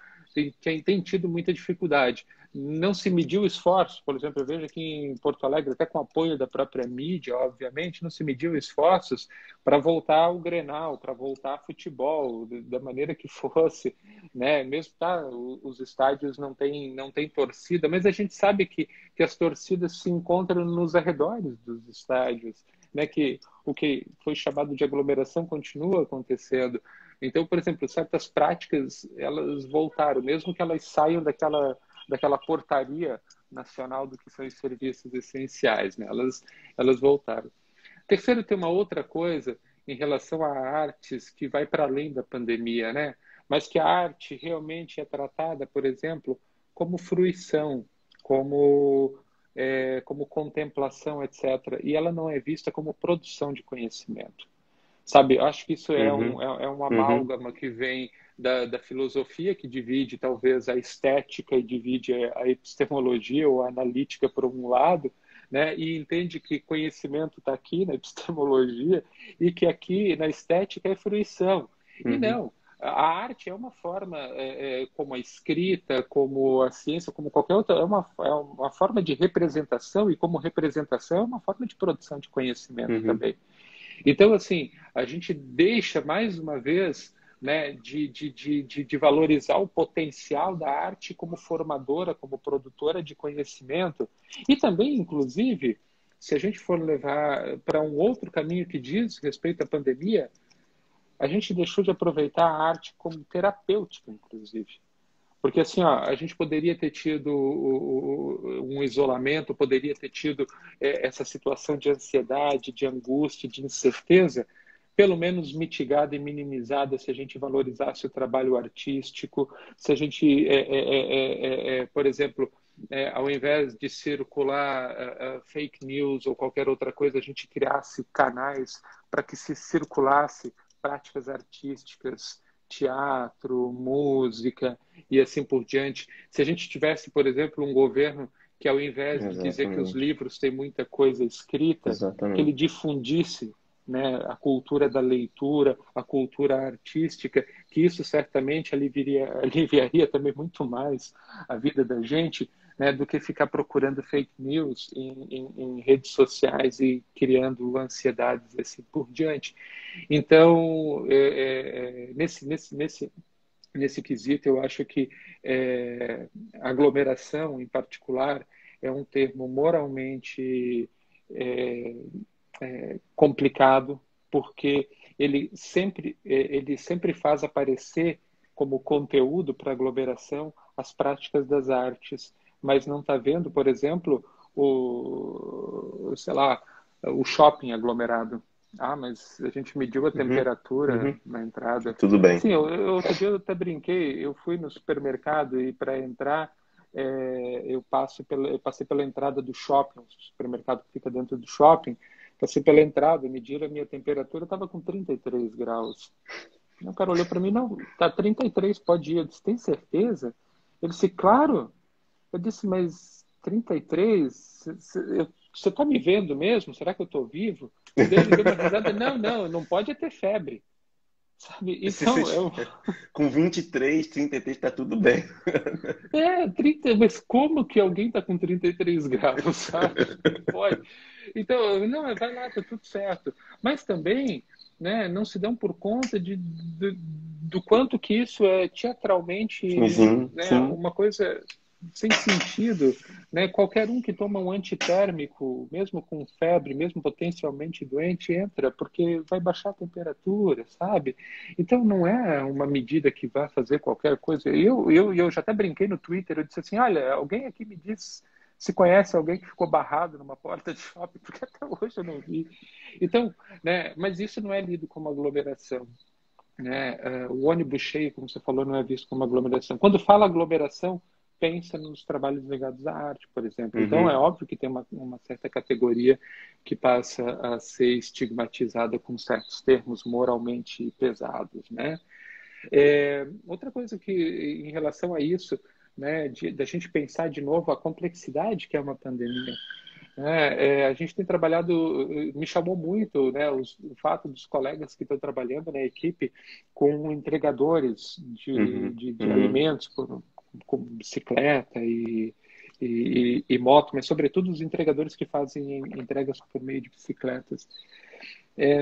Speaker 2: tem tido muita dificuldade. Não se mediu esforços, por exemplo, eu vejo aqui em Porto Alegre, até com apoio da própria mídia, obviamente, não se mediu esforços para voltar ao Grenal, para voltar ao futebol, da maneira que fosse, né? Mesmo tá, os estádios não tem torcida, mas a gente sabe que as torcidas se encontram nos arredores dos estádios, né? Que o que foi chamado de aglomeração continua acontecendo. Então, por exemplo, certas práticas elas voltaram, mesmo que elas saiam daquela portaria nacional do que são os serviços essenciais, né? Elas voltaram. Terceiro, tem uma outra coisa em relação a artes que vai para além da pandemia, né? Mas que a arte realmente é tratada, por exemplo, como fruição, como, como contemplação, etc. E ela não é vista como produção de conhecimento. Sabe, eu acho que isso
Speaker 1: Uhum.
Speaker 2: é um
Speaker 1: Uhum.
Speaker 2: amálgama que vem da filosofia, que divide talvez a estética e divide a epistemologia ou a analítica por um lado, né? E entende que conhecimento está aqui na epistemologia e que aqui na estética é fruição. E
Speaker 1: Uhum.
Speaker 2: não, a arte é uma forma, como a escrita, como a ciência, como qualquer outra, é uma forma de representação e como representação é uma forma de produção de conhecimento
Speaker 1: Uhum.
Speaker 2: também. Então, assim, a gente deixa mais uma vez, né, de valorizar o potencial da arte como formadora, como produtora de conhecimento e também, inclusive, se a gente for levar para um outro caminho que diz respeito à pandemia, a gente deixou de aproveitar a arte como terapêutica, inclusive. Porque assim, ó, a gente poderia ter tido um isolamento, poderia ter tido essa situação de ansiedade, de angústia, de incerteza, pelo menos mitigada e minimizada se a gente valorizasse o trabalho artístico, se a gente, por exemplo, ao invés de circular fake news ou qualquer outra coisa, a gente criasse canais para que se circulasse práticas artísticas, teatro, música e assim por diante. Se a gente tivesse, por exemplo, um governo que, ao invés de dizer que os
Speaker 1: Exatamente.
Speaker 2: livros têm muita coisa escrita, que ele
Speaker 1: Exatamente.
Speaker 2: difundisse, né, a cultura da leitura, a cultura artística, que isso certamente aliviaria também muito mais a vida da gente, né, do que ficar procurando fake news em redes sociais e criando ansiedades assim por diante. Então, nesse quesito, eu acho que aglomeração, em particular, é um termo moralmente é, complicado, porque ele sempre faz aparecer como conteúdo para aglomeração as práticas das artes, mas não está vendo, por exemplo, sei lá, o shopping aglomerado. Ah, mas a gente mediu a
Speaker 1: Uhum,
Speaker 2: temperatura
Speaker 1: uhum.
Speaker 2: na entrada.
Speaker 1: Tudo bem.
Speaker 2: Sim, outro dia eu até brinquei, eu fui no supermercado e para entrar eu passei pela entrada do shopping, o supermercado que fica dentro do shopping, passei pela entrada, mediram a minha temperatura, estava com 33 graus. O cara olhou para mim, não, tá 33, pode ir. Eu disse, tem certeza? Ele disse, claro. Eu disse, mas 33? Você está me vendo mesmo? Será que eu estou vivo? Daí ele deu uma risada, não pode ter febre. Sabe?
Speaker 1: Se
Speaker 2: Então,
Speaker 1: vocês- Com 23, 33 tá tudo bem.
Speaker 2: 30, mas como que alguém está com 33 graus, sabe? Não pode. Então, não, vai lá, tá tudo certo. Mas também, né, não se dão por conta do quanto que isso é teatralmente,
Speaker 1: Sim,
Speaker 2: né,
Speaker 1: sim.
Speaker 2: uma coisa sem sentido, né? Qualquer um que toma um antitérmico, mesmo com febre, mesmo potencialmente doente, entra, porque vai baixar a temperatura, sabe? Então não é uma medida que vai fazer qualquer coisa. Eu já até brinquei no Twitter, eu disse assim, olha, alguém aqui me diz se conhece alguém que ficou barrado numa porta de shopping, porque até hoje eu não vi. Então, né, mas isso não é lido como aglomeração. Né? O ônibus cheio, como você falou, não é visto como aglomeração. Quando fala aglomeração, pensa nos trabalhos ligados à arte, por exemplo. Então, é
Speaker 1: Uhum.
Speaker 2: óbvio que tem uma certa categoria que passa a ser estigmatizada com certos termos moralmente pesados, né? Outra coisa que, em relação a isso, né, da gente pensar de novo a complexidade que é uma pandemia. A gente tem trabalhado, me chamou muito, né, o fato dos colegas que estão trabalhando na equipe com entregadores
Speaker 1: Uhum.
Speaker 2: de
Speaker 1: Uhum.
Speaker 2: alimentos com bicicleta e moto, mas sobretudo os entregadores que fazem entregas por meio de bicicletas.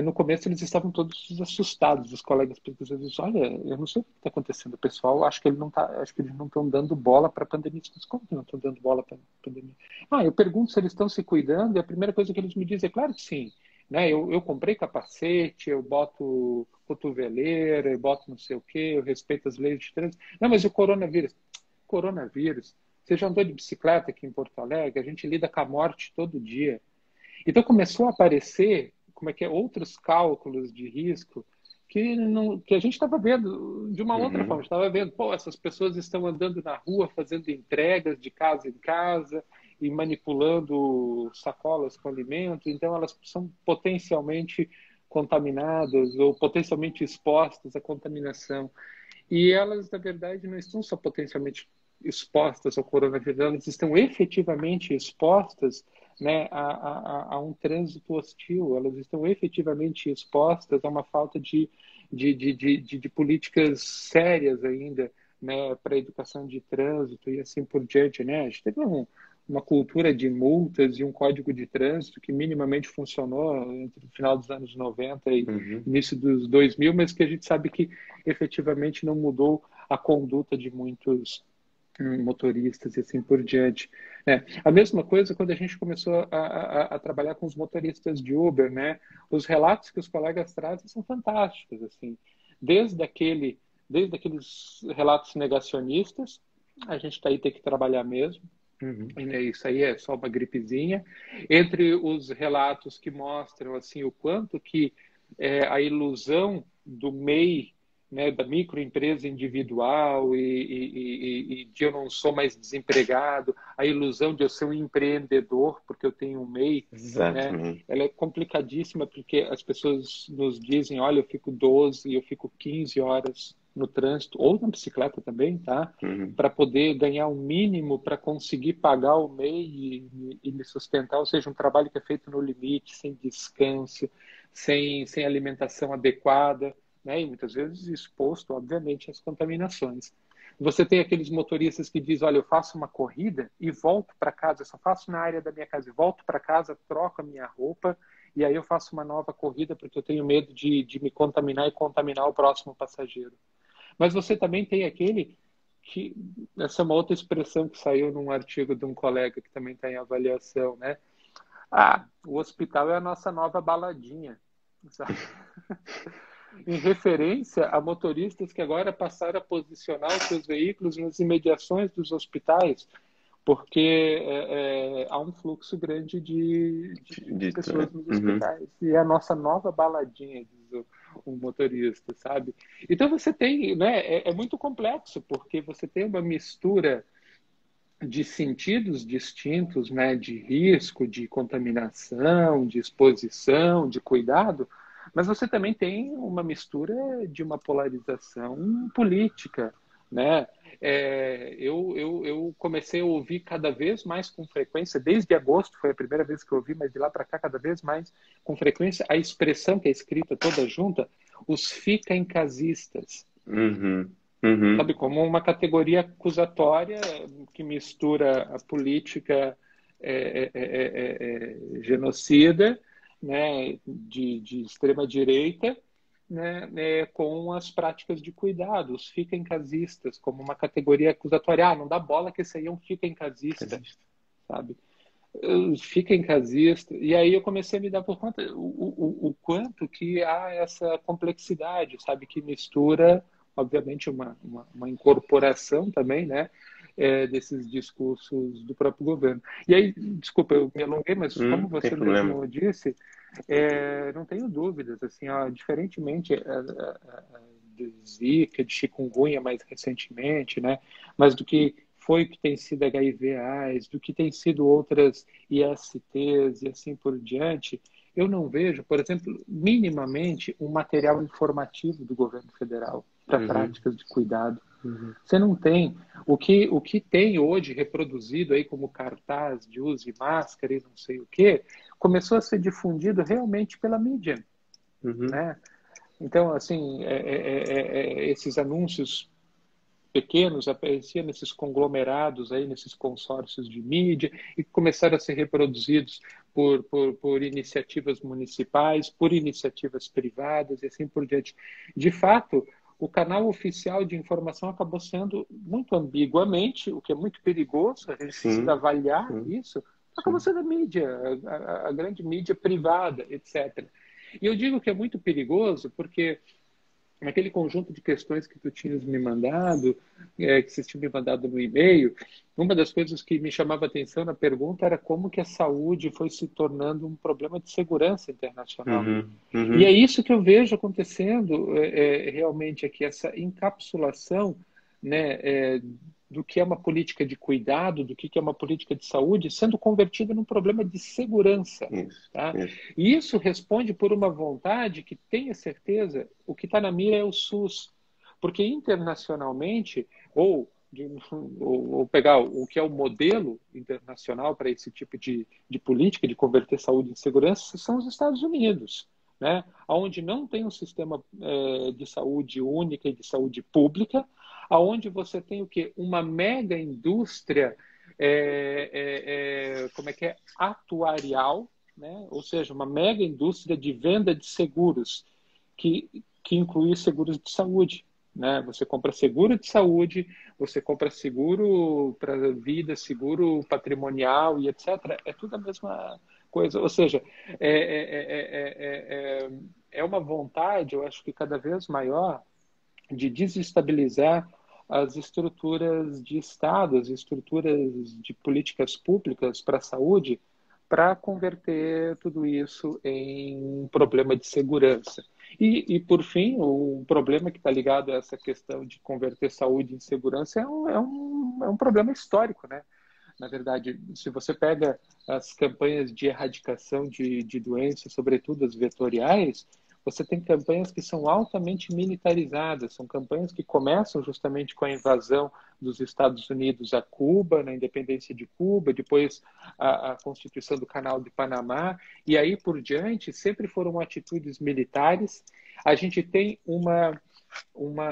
Speaker 2: No começo eles estavam todos assustados, os colegas, porque eles diziam, olha, eu não sei o que está acontecendo, o pessoal, acho que eles não estão dando bola para a pandemia. Mas como que não estão dando bola para a pandemia? Eu pergunto se eles estão se cuidando e a primeira coisa que eles me dizem é claro que sim. Né? Eu comprei capacete, eu boto cotoveleira, eu boto não sei o quê, eu respeito as leis de trânsito. Não, mas e o coronavírus? Coronavírus. Você já andou de bicicleta aqui em Porto Alegre? A gente lida com a morte todo dia. Então começou a aparecer como é que outros cálculos de risco que a gente estava vendo de uma outra forma.
Speaker 1: Uhum.
Speaker 2: Estava vendo, pô, essas pessoas estão andando na rua fazendo entregas de casa em casa e manipulando sacolas com alimentos, então elas são potencialmente contaminadas ou potencialmente expostas à contaminação. E elas, na verdade, não estão só potencialmente expostas ao coronavírus, elas estão efetivamente expostas, né, a um trânsito hostil, elas estão efetivamente expostas a uma falta de políticas sérias ainda, né, para a educação de trânsito e assim por diante. Né? A gente teve uma cultura de multas e um código de trânsito que minimamente funcionou entre o final dos anos 90 e
Speaker 1: Uhum.
Speaker 2: início dos 2000, mas que a gente sabe que efetivamente não mudou a conduta de muitos motoristas e assim por diante, né? A mesma coisa quando a gente começou a trabalhar com os motoristas de Uber, né? Os relatos que os colegas trazem são fantásticos, assim, desde aquele, desde aqueles relatos negacionistas, a gente está aí tem que trabalhar mesmo,
Speaker 1: Uhum.
Speaker 2: e, né, isso aí é só uma gripezinha, entre os relatos que mostram assim o quanto que a ilusão do MEI, né, da microempresa individual e de eu não sou mais desempregado, a ilusão de eu ser um empreendedor porque eu tenho um MEI, né,
Speaker 1: Exatamente.
Speaker 2: ela é complicadíssima porque as pessoas nos dizem, olha, eu fico 12, eu fico 15 horas no trânsito, ou na bicicleta também, tá?
Speaker 1: Uhum.
Speaker 2: Para poder ganhar o mínimo para conseguir pagar o MEI e me sustentar, ou seja, um trabalho que é feito no limite, sem descanso, sem alimentação adequada, né? E muitas vezes exposto, obviamente, às contaminações. Você tem aqueles motoristas que dizem, olha, eu faço uma corrida e volto para casa, eu só faço na área da minha casa, e volto para casa, troco a minha roupa e aí eu faço uma nova corrida porque eu tenho medo de me contaminar e contaminar o próximo passageiro. Mas você também tem aquele que, essa é uma outra expressão que saiu num artigo de um colega que também está em avaliação, né? Ah, o hospital é a nossa nova baladinha, sabe? Em referência a motoristas que agora passaram a posicionar os seus veículos nas imediações dos hospitais, porque há um fluxo grande de
Speaker 1: Dito,
Speaker 2: pessoas
Speaker 1: né?
Speaker 2: nos
Speaker 1: Uhum.
Speaker 2: hospitais. E é a nossa nova baladinha, diz o motorista, sabe? Então você tem, né, é muito complexo, porque você tem uma mistura de sentidos distintos, né, de risco, de contaminação, de exposição, de cuidado, mas você também tem uma mistura de uma polarização política, né? Eu comecei a ouvir cada vez mais com frequência, desde agosto foi a primeira vez que eu ouvi, mas de lá para cá cada vez mais com frequência, a expressão que é escrita toda junta, os fica em casistas,
Speaker 1: Uhum. Uhum.
Speaker 2: sabe, como uma categoria acusatória que mistura a política genocida, né, de extrema direita, né, com as práticas de cuidado, os fica em casistas, como uma categoria acusatória. Ah, não dá bola que esse aí é um fica em casista,
Speaker 1: Existe.
Speaker 2: sabe? Fica em casista. E aí eu comecei a me dar por conta o quanto que há essa complexidade, sabe? Que mistura, obviamente, uma incorporação também, né? Desses discursos do próprio governo. E aí, desculpa, eu me alonguei, mas como
Speaker 1: Sem
Speaker 2: você
Speaker 1: problema.
Speaker 2: mesmo disse, não tenho dúvidas, assim, ó, diferentemente de Zika, de chikungunya mais recentemente, né? Mas do que foi que tem sido HIV/AIDS, do que tem sido outras ISTs e assim por diante, eu não vejo, por exemplo, minimamente um material informativo do governo federal para
Speaker 1: Uhum.
Speaker 2: práticas de cuidado.
Speaker 1: Uhum.
Speaker 2: Você não tem. O que tem hoje reproduzido aí como cartaz de use máscara e não sei o quê, começou a ser difundido realmente pela mídia,
Speaker 1: Uhum.
Speaker 2: né? Então, assim, esses anúncios pequenos apareciam nesses conglomerados aí, nesses consórcios de mídia e começaram a ser reproduzidos por iniciativas municipais, por iniciativas privadas e assim por diante. De fato, o canal oficial de informação acabou sendo muito ambiguamente, o que é muito perigoso, a gente precisa
Speaker 1: Sim,
Speaker 2: avaliar
Speaker 1: sim,
Speaker 2: isso, acabou
Speaker 1: sim.
Speaker 2: sendo a mídia, a grande mídia privada, etc. E eu digo que é muito perigoso porque naquele conjunto de questões que tu tinhas me mandado, que vocês tinham me mandado no e-mail, uma das coisas que me chamava a atenção na pergunta era como que a saúde foi se tornando um problema de segurança internacional.
Speaker 1: Uhum.
Speaker 2: E é
Speaker 1: Uhum.
Speaker 2: isso que eu vejo acontecendo realmente aqui, essa encapsulação, né, do que é uma política de cuidado, do que é uma política de saúde, sendo convertida num problema de segurança.
Speaker 1: Isso,
Speaker 2: Tá?
Speaker 1: isso.
Speaker 2: E isso responde por uma vontade que, tenha certeza, o que está na mira é o SUS. Porque internacionalmente, ou pegar o que é o modelo internacional para esse tipo de política de converter saúde em segurança, são os Estados Unidos, né? Onde não tem um sistema de saúde única e de saúde pública, aonde você tem o quê? Uma mega indústria, como é que é? Atuarial, né? Ou seja, uma mega indústria de venda de seguros, que inclui seguros de saúde. né? Você compra seguro de saúde, você compra seguro para vida, seguro patrimonial e etc. É tudo a mesma coisa. Ou seja, é uma vontade, eu acho que cada vez maior, de desestabilizar as estruturas de Estado, as estruturas de políticas públicas para a saúde, para converter tudo isso em um problema de segurança. Por fim, o problema que está ligado a essa questão de converter saúde em segurança é um problema histórico, né? Na verdade, se você pega as campanhas de erradicação de doenças, sobretudo as vetoriais, você tem campanhas que são altamente militarizadas, são campanhas que começam justamente com a invasão dos Estados Unidos a Cuba, na independência de Cuba, depois a constituição do Canal de Panamá, e aí por diante sempre foram atitudes militares. A gente tem uma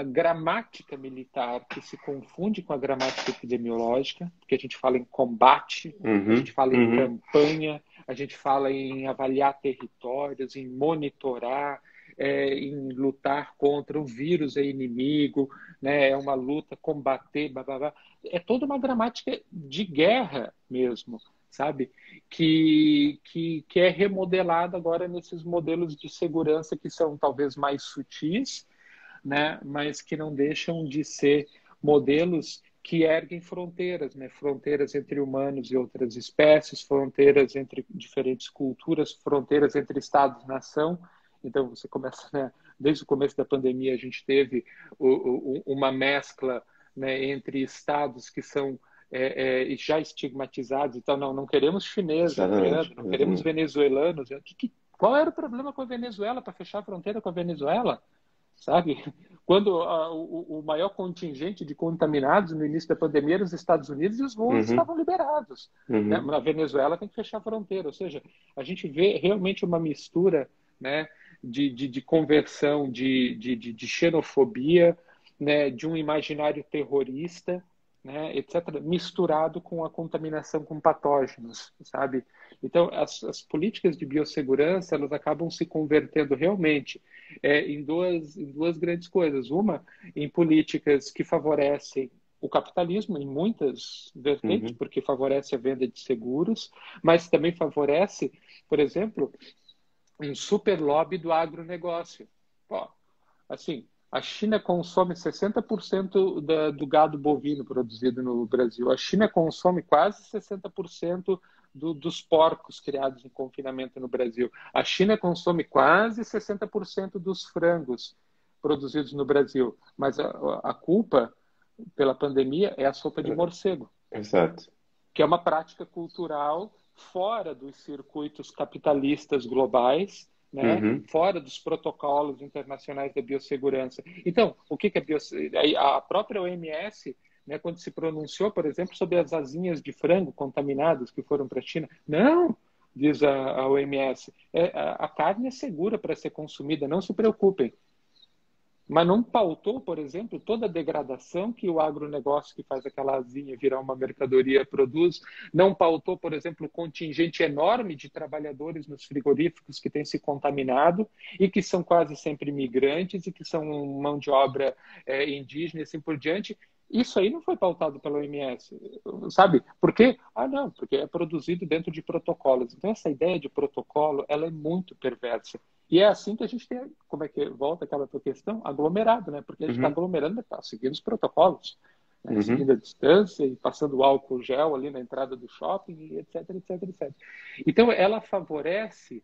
Speaker 2: gramática militar que se confunde com a gramática epidemiológica, porque a gente fala em combate, a gente fala em campanha, a gente fala em avaliar territórios, em monitorar, em lutar contra o vírus é inimigo, né? É uma luta, combater, blá, blá, blá. É toda uma gramática de guerra mesmo, sabe? Que é remodelada agora nesses modelos de segurança que são talvez mais sutis, né? Mas que não deixam de ser modelos que erguem fronteiras, né? Fronteiras entre humanos e outras espécies, fronteiras entre diferentes culturas, fronteiras entre estados-nação. Então, você começa, né? Desde o começo da pandemia, a gente teve uma mescla, né, entre estados que são já estigmatizados. Então, não queremos chineses entrando, não queremos venezuelanos. Qual era o problema com a Venezuela para fechar a fronteira com a Venezuela? Sabe? Quando o maior contingente de contaminados no início da pandemia era os Estados Unidos e os voos estavam liberados. Né? Na Venezuela tem que fechar a fronteira. Ou seja, a gente vê realmente uma mistura, né, de conversão, de xenofobia, né, de um imaginário terrorista, né, etc., misturado com a contaminação com patógenos, sabe? Então, as políticas de biossegurança, elas acabam se convertendo realmente em duas grandes coisas. Uma, em políticas que favorecem o capitalismo em muitas vertentes, porque favorece a venda de seguros, mas também favorece, por exemplo, um super lobby do agronegócio. Pô, assim, a China consome 60% do gado bovino produzido no Brasil. A China consome quase 60% dos porcos criados em confinamento no Brasil. A China consome quase 60% dos frangos produzidos no Brasil. Mas a culpa pela pandemia é a sopa de morcego.
Speaker 1: Exato.
Speaker 2: Que é uma prática cultural fora dos circuitos capitalistas globais, né? Fora dos protocolos internacionais da biossegurança. Então, o que é a própria OMS, né, quando se pronunciou, por exemplo, sobre as asinhas de frango contaminadas que foram para a China, não, diz a OMS, a carne é segura para ser consumida, não se preocupem. Mas não pautou, por exemplo, toda a degradação que o agronegócio que faz aquela asinha virar uma mercadoria produz. Não pautou, por exemplo, o contingente enorme de trabalhadores nos frigoríficos que tem se contaminado e que são quase sempre imigrantes e que são mão de obra indígena e assim por diante. Isso aí não foi pautado pela OMS, sabe? Por quê? Não, porque é produzido dentro de protocolos. Então, essa ideia de protocolo, ela é muito perversa. E é assim que a gente tem, como é que volta aquela tua questão? Aglomerado, né? Porque a gente está aglomerando, tá seguindo os protocolos, né? Seguindo a distância e passando o álcool gel ali na entrada do shopping, e etc, etc, etc. Então, ela favorece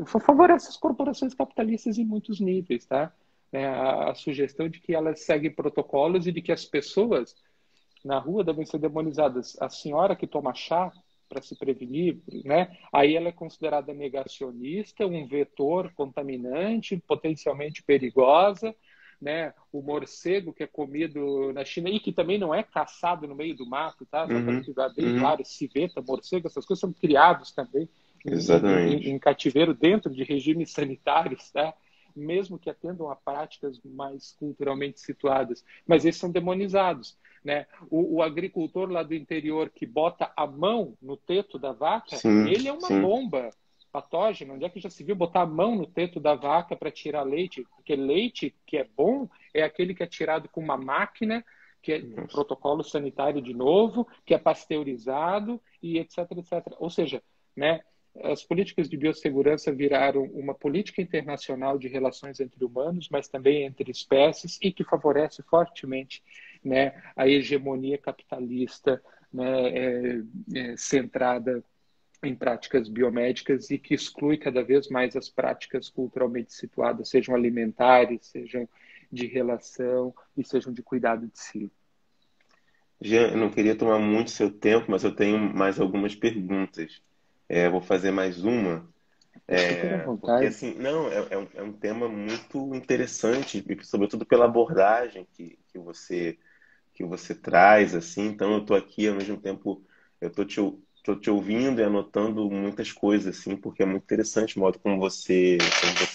Speaker 2: favorece as corporações capitalistas em muitos níveis, tá? A sugestão de que elas seguem protocolos e de que as pessoas na rua devem ser demonizadas. A senhora que toma chá para se prevenir, né? Aí ela é considerada negacionista, um vetor contaminante, potencialmente perigosa, né? O morcego que é comido na China e que também não é caçado no meio do mato, tá? Só para ficar bem claro, civeta, morcego, essas coisas são criados também em cativeiro dentro de regimes sanitários, tá? Mesmo que atendam a práticas mais culturalmente situadas, mas esses são demonizados, né? O agricultor lá do interior que bota a mão no teto da vaca, ele é uma bomba, patógeno, onde é que já se viu botar a mão no teto da vaca para tirar leite? Porque leite que é bom é aquele que é tirado com uma máquina, que é
Speaker 1: Nossa.
Speaker 2: protocolo sanitário de novo, que é pasteurizado e etc, etc. Ou seja, né, as políticas de biossegurança viraram uma política internacional de relações entre humanos, mas também entre espécies, e que favorece fortemente, né, a hegemonia capitalista, né, centrada em práticas biomédicas e que exclui cada vez mais as práticas culturalmente situadas, sejam alimentares, sejam de relação e sejam de cuidado de si.
Speaker 1: Jean, eu não queria tomar muito seu tempo, mas eu tenho mais algumas perguntas. Vou fazer mais uma,
Speaker 2: Super à
Speaker 1: porque
Speaker 2: vontade.
Speaker 1: assim, não, é um tema muito interessante, e sobretudo pela abordagem que você traz, assim. Então eu estou aqui ao mesmo tempo, eu tô te ouvindo e anotando muitas coisas, assim, porque é muito interessante o modo como você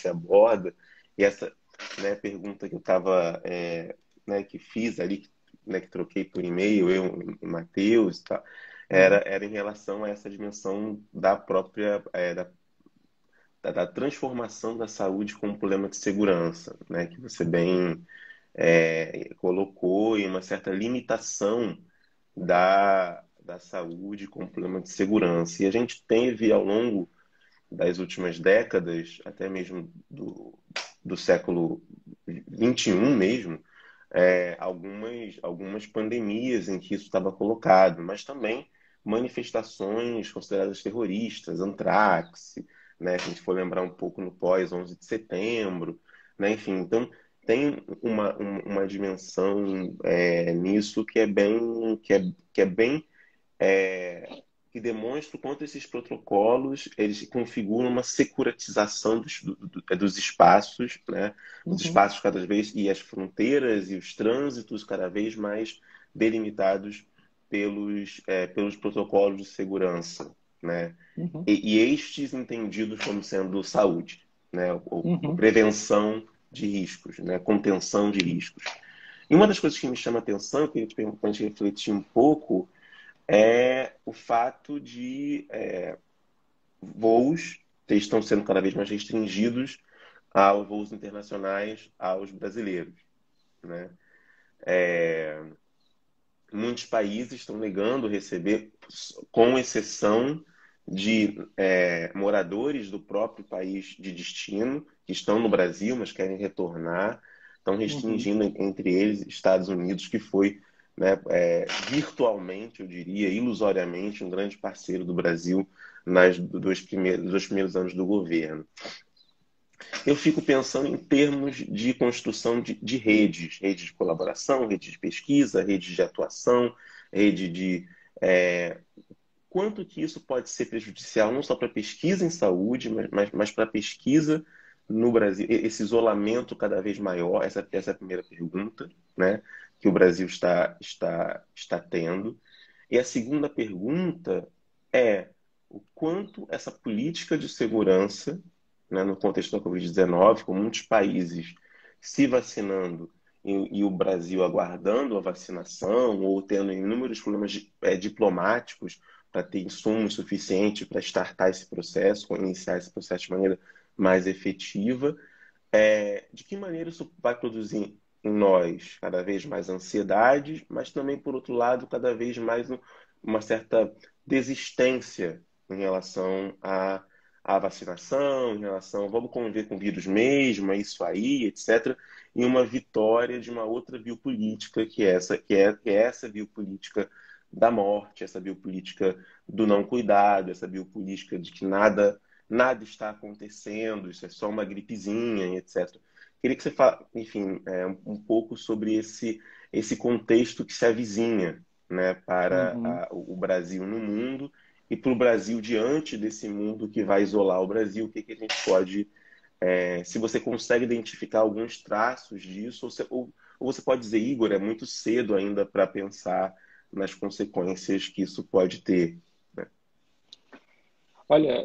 Speaker 1: aborda. E essa, né, pergunta que eu estava, né, que fiz ali, né, que troquei por e-mail, eu e Matheus, tá,
Speaker 2: Uhum,
Speaker 1: era em relação a essa dimensão da própria, da transformação da saúde como problema de segurança, né, que você bem colocou em uma certa limitação da saúde com problema de segurança. E a gente teve, ao longo das últimas décadas, até mesmo do século XXI mesmo, algumas pandemias em que isso estava colocado, mas também manifestações consideradas terroristas, antrax, né? Se a gente for lembrar um pouco no pós 11 de setembro, né? Enfim, então tem uma dimensão nisso que é bem é, que demonstra o quanto esses protocolos eles configuram uma securitização dos espaços, né? Os
Speaker 2: uhum,
Speaker 1: espaços cada vez e as fronteiras e os trânsitos cada vez mais delimitados pelos protocolos de segurança, né?
Speaker 2: uhum,
Speaker 1: E estes entendidos como sendo saúde, né? Ou
Speaker 2: uhum,
Speaker 1: prevenção de riscos, né? Contenção de riscos. E uma das coisas que me chama a atenção, que eu queria te perguntar, a gente refletir um pouco, é o fato de voos estão sendo cada vez mais restringidos aos voos internacionais aos brasileiros, né? Muitos países estão negando receber, com exceção de moradores do próprio país de destino, que estão no Brasil, mas querem retornar, estão
Speaker 2: uhum.
Speaker 1: restringindo entre eles Estados Unidos, que foi, né, virtualmente, eu diria, ilusoriamente, um grande parceiro do Brasil nos dois primeiros anos do governo. Eu fico pensando em termos de construção de redes, redes de colaboração, redes de pesquisa, redes de atuação, rede de quanto que isso pode ser prejudicial não só para a pesquisa em saúde, mas para a pesquisa no Brasil. Esse isolamento cada vez maior, essa é a primeira pergunta, né, que o Brasil está tendo. E a segunda pergunta é o quanto essa política de segurança, né, no contexto da Covid-19, com muitos países se vacinando e o Brasil aguardando a vacinação ou tendo inúmeros problemas diplomáticos para ter insumos suficientes para startar esse processo, iniciar esse processo de maneira mais efetiva, de que maneira isso vai produzir em nós cada vez mais ansiedade, mas também, por outro lado, cada vez mais uma certa desistência em relação à vacinação, em relação, vamos conviver com o vírus mesmo, é isso aí, etc. E uma vitória de uma outra biopolítica, que é essa biopolítica da morte, essa biopolítica do não cuidado, essa biopolítica de que nada está acontecendo, isso é só uma gripezinha, etc. Queria que você falasse, enfim, um pouco sobre esse contexto que se avizinha, né, para
Speaker 2: Uhum.
Speaker 1: o Brasil no mundo e para o Brasil diante desse mundo que vai isolar o Brasil, o que, que a gente pode, se você consegue identificar alguns traços disso, ou você pode dizer, Igor, é muito cedo ainda para pensar nas consequências que isso pode ter, né?
Speaker 2: Olha,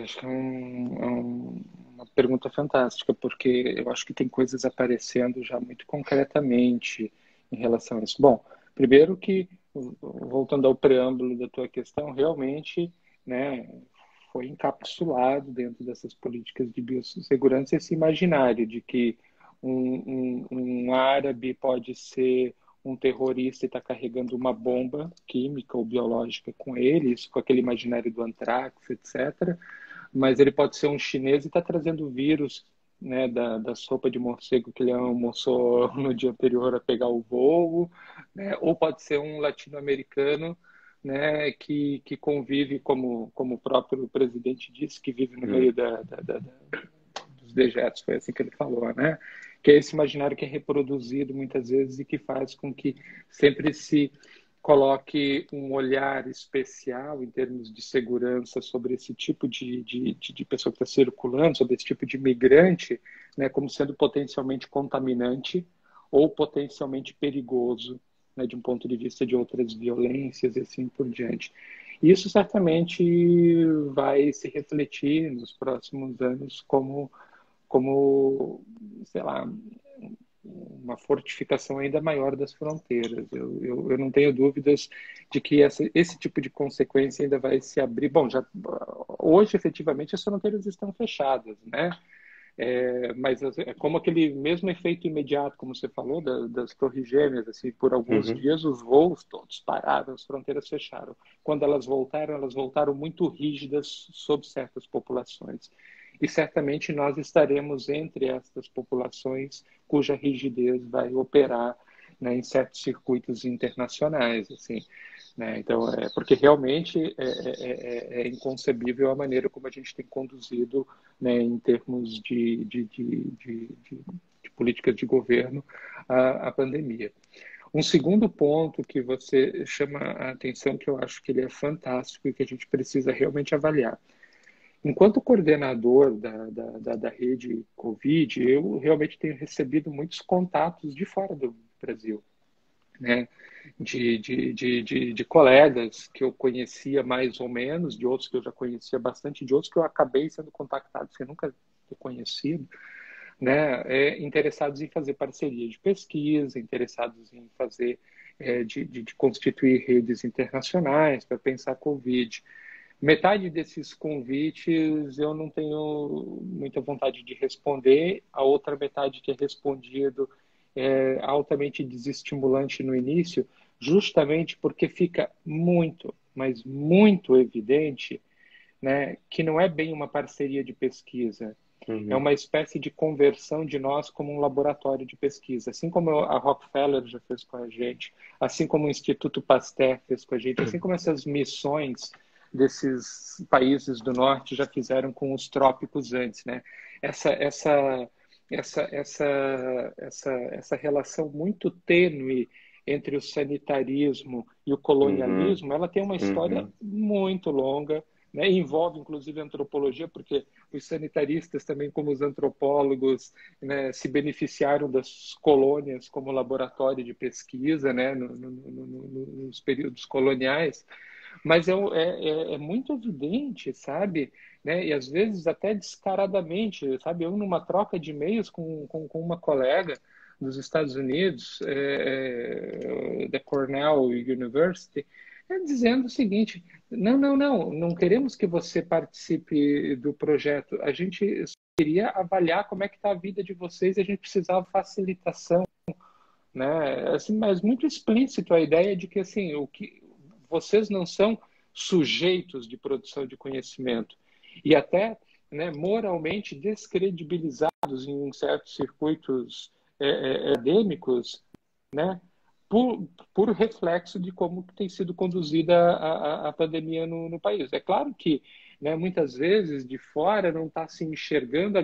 Speaker 2: acho que uma pergunta fantástica, porque eu acho que tem coisas aparecendo já muito concretamente em relação a isso. Bom, primeiro que, voltando ao preâmbulo da tua questão, realmente, né, foi encapsulado dentro dessas políticas de biossegurança esse imaginário de que um árabe pode ser um terrorista e está carregando uma bomba química ou biológica com ele, isso com aquele imaginário do antrax, etc. Mas ele pode ser um chinês e está trazendo vírus, né, da sopa de morcego que ele almoçou no dia anterior a pegar o voo, né, ou pode ser um latino-americano, né, que convive, como o próprio presidente disse, que vive no meio dos dejetos, foi assim que ele falou, né? Que é esse imaginário que é reproduzido muitas vezes e que faz com que sempre se coloque um olhar especial em termos de segurança sobre esse tipo de pessoa que está circulando, sobre esse tipo de migrante, né, como sendo potencialmente contaminante ou potencialmente perigoso, né, de um ponto de vista de outras violências e assim por diante. Isso certamente vai se refletir nos próximos anos como, sei lá, uma fortificação ainda maior das fronteiras. Eu não tenho dúvidas de que esse tipo de consequência ainda vai se abrir. Bom, hoje, efetivamente, as fronteiras estão fechadas, né? Mas é como aquele mesmo efeito imediato, como você falou, das Torres Gêmeas, assim, por alguns
Speaker 1: Uhum.
Speaker 2: dias os voos todos pararam, as fronteiras fecharam. Quando elas voltaram muito rígidas sobre certas populações. E certamente nós estaremos entre essas populações cuja rigidez vai operar, né, em certos circuitos internacionais, assim, né? Então, porque realmente é inconcebível a maneira como a gente tem conduzido, né, em termos de políticas de governo a pandemia. Um segundo ponto que você chama a atenção, que eu acho que ele é fantástico e que a gente precisa realmente avaliar. Enquanto coordenador da rede Covid, eu realmente tenho recebido muitos contatos de fora do Brasil, né? De colegas que eu conhecia mais ou menos, de outros que eu já conhecia bastante, de outros que eu acabei sendo contactado sem nunca ter conhecido, né? Interessados em fazer parceria de pesquisa, interessados em fazer, de constituir redes internacionais para pensar Covid. Metade desses convites eu não tenho muita vontade de responder, a outra metade que é respondido é altamente desestimulante no início, justamente porque fica muito, mas muito evidente, né, que não é bem uma parceria de pesquisa, é
Speaker 1: Uhum.
Speaker 2: uma espécie de conversão de nós como um laboratório de pesquisa, assim como a Rockefeller já fez com a gente, assim como o Instituto Pasteur fez com a gente, assim como essas missões desses países do norte já fizeram com os trópicos antes, né? Essa relação muito tênue entre o sanitarismo e o
Speaker 1: Uhum.
Speaker 2: colonialismo, ela tem uma história
Speaker 1: Uhum.
Speaker 2: muito longa, né? Envolve inclusive antropologia, porque os sanitaristas também, como os antropólogos, né, se beneficiaram das colônias como laboratório de pesquisa, né, nos períodos coloniais. Mas é muito evidente, sabe? Né? E às vezes até descaradamente, sabe? Eu numa troca de e-mails com uma colega dos Estados Unidos, da Cornell University, dizendo o seguinte: não queremos que você participe do projeto. A gente só queria avaliar como é que está a vida de vocês e a gente precisava facilitação, né? Assim, mas muito explícito a ideia de que assim, o que vocês não são sujeitos de produção de conhecimento e até, né, moralmente descredibilizados em certos circuitos acadêmicos, né, por reflexo de como tem sido conduzida a pandemia no país. É claro que, né, muitas vezes de fora não está se enxergando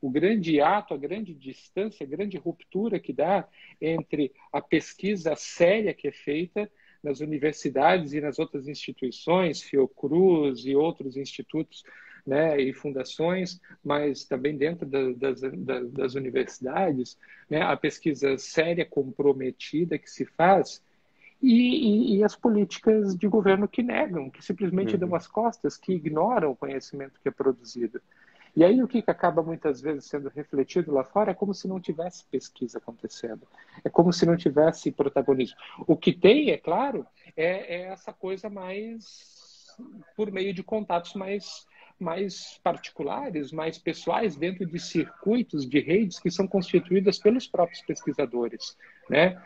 Speaker 2: o grande ato, a grande distância, a grande ruptura que dá entre a pesquisa séria que é feita nas universidades e nas outras instituições, Fiocruz e outros institutos, né, e fundações, mas também dentro das universidades, né, a pesquisa séria, comprometida que se faz e as políticas de governo que negam, que simplesmente dão
Speaker 1: Uhum.
Speaker 2: as costas, que ignoram o conhecimento que é produzido. E aí o que acaba muitas vezes sendo refletido lá fora é como se não tivesse pesquisa acontecendo, é como se não tivesse protagonismo. O que tem, é claro, é essa coisa mais por meio de contatos mais particulares, mais pessoais, dentro de circuitos, de redes que são constituídas pelos próprios pesquisadores, né?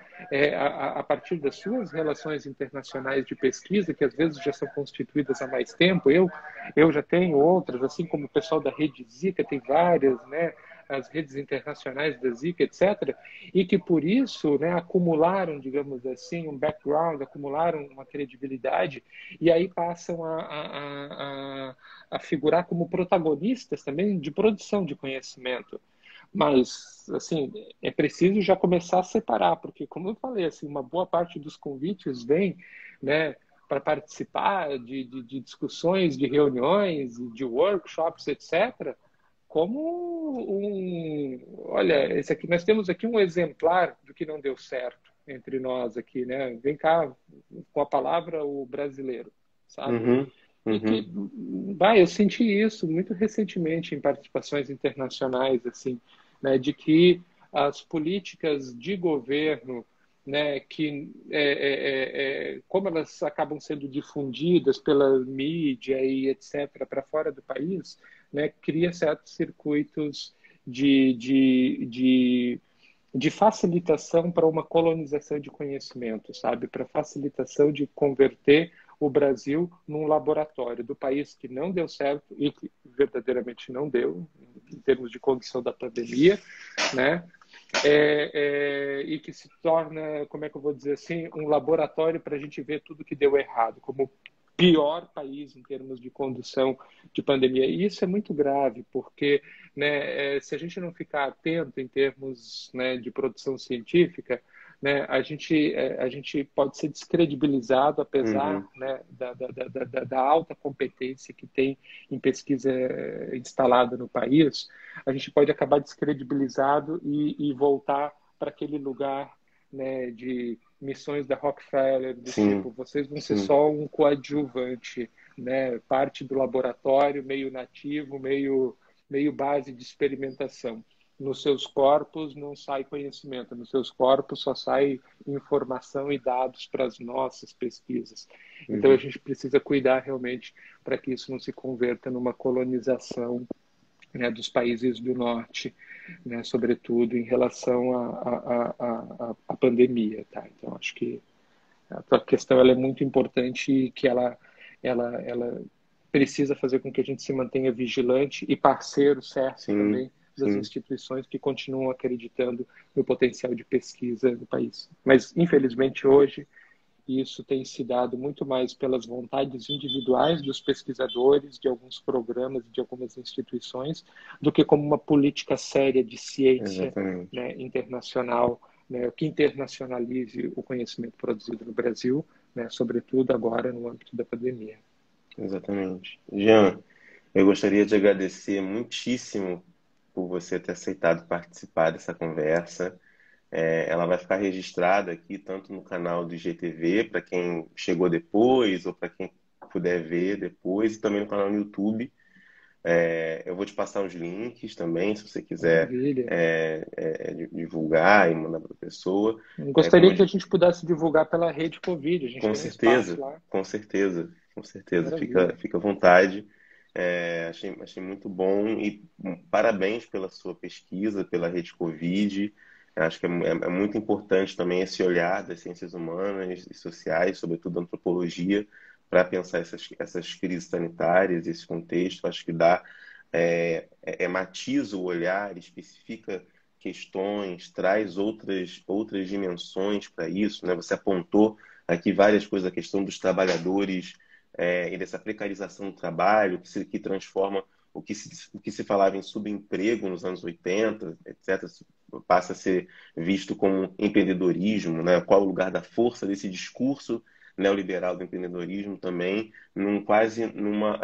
Speaker 2: A partir das suas relações internacionais de pesquisa, que às vezes já são constituídas há mais tempo, eu já tenho outras, assim como o pessoal da rede Zika tem várias, né? As redes internacionais da Zika, etc., e que por isso, né, acumularam, digamos assim, um background, acumularam uma credibilidade, e aí passam a figurar como protagonistas também de produção de conhecimento. Mas, assim, é preciso já começar a separar, porque, como eu falei, assim, uma boa parte dos convites vem, né, para participar de discussões, de reuniões, de workshops, etc., como olha, esse aqui, nós temos aqui um exemplar do que não deu certo entre nós aqui, né? Vem cá com a palavra o brasileiro, sabe?
Speaker 1: Uhum,
Speaker 2: E que,
Speaker 1: uhum,
Speaker 2: eu senti isso muito recentemente em participações internacionais, assim, né, de que as políticas de governo, né, que como elas acabam sendo difundidas pela mídia e etc. para fora do país, né, cria certos circuitos de, de, de, de facilitação para uma colonização de conhecimento, sabe? Para facilitação de converter o Brasil num laboratório do país que não deu certo e que verdadeiramente não deu, em termos de condição da pandemia, né? E que se torna, como é que eu vou dizer assim, um laboratório para a gente ver tudo que deu errado, como o pior país em termos de condução de pandemia. E isso é muito grave, porque, né, se a gente não ficar atento em termos, né, de produção científica, né, a gente pode ser descredibilizado, apesar,
Speaker 1: uhum,
Speaker 2: né, da alta competência que tem em pesquisa instalada no país, a gente pode acabar descredibilizado e voltar para aquele lugar, né, de missões da Rockefeller, do
Speaker 1: sim,
Speaker 2: tipo, vocês vão ser
Speaker 1: sim,
Speaker 2: só um coadjuvante, né, parte do laboratório, meio nativo, meio base de experimentação. Nos seus corpos não sai conhecimento, nos seus corpos só sai informação e dados para as nossas pesquisas. Então a
Speaker 1: uhum,
Speaker 2: gente precisa cuidar realmente para que isso não se converta numa colonização, né, dos países do norte, né, sobretudo em relação à pandemia, tá? Então acho que a tua questão ela é muito importante e que ela precisa fazer com que a gente se mantenha vigilante e parceiro certo
Speaker 1: sim,
Speaker 2: também das
Speaker 1: sim,
Speaker 2: instituições que continuam acreditando no potencial de pesquisa do país. Mas, infelizmente, hoje, isso tem se dado muito mais pelas vontades individuais dos pesquisadores, de alguns programas, de algumas instituições, do que como uma política séria de ciência,
Speaker 1: exatamente,
Speaker 2: né, internacional, né, que internacionalize o conhecimento produzido no Brasil, né, sobretudo agora no âmbito da pandemia.
Speaker 1: exatamente. Jean, eu gostaria de agradecer muitíssimo por você ter aceitado participar dessa conversa. Ela vai ficar registrada aqui, tanto no canal do IGTV, para quem chegou depois, ou para quem puder ver depois, e também no canal no YouTube. Eu vou te passar os links também, se você quiser
Speaker 2: Maravilha.
Speaker 1: divulgar e mandar para a pessoa. Como
Speaker 2: Gostaria que a gente pudesse divulgar pela rede Covid, a gente
Speaker 1: com
Speaker 2: tem um espaço
Speaker 1: certeza,
Speaker 2: lá.
Speaker 1: com certeza, com certeza. Fica,
Speaker 2: Maravilha.
Speaker 1: fica à vontade. Achei muito bom e parabéns pela sua pesquisa, pela rede Covid. Acho que é muito importante também esse olhar das ciências humanas e sociais, sobretudo a antropologia, para pensar essas crises sanitárias, esse contexto. Acho que matiza o olhar, especifica questões, traz outras dimensões para isso, né? Você apontou aqui várias coisas, a questão dos trabalhadores e dessa precarização do trabalho, que transforma o que se falava em subemprego nos anos 80, etc., passa a ser visto como empreendedorismo, né? Qual o lugar da força desse discurso neoliberal do empreendedorismo também, quase numa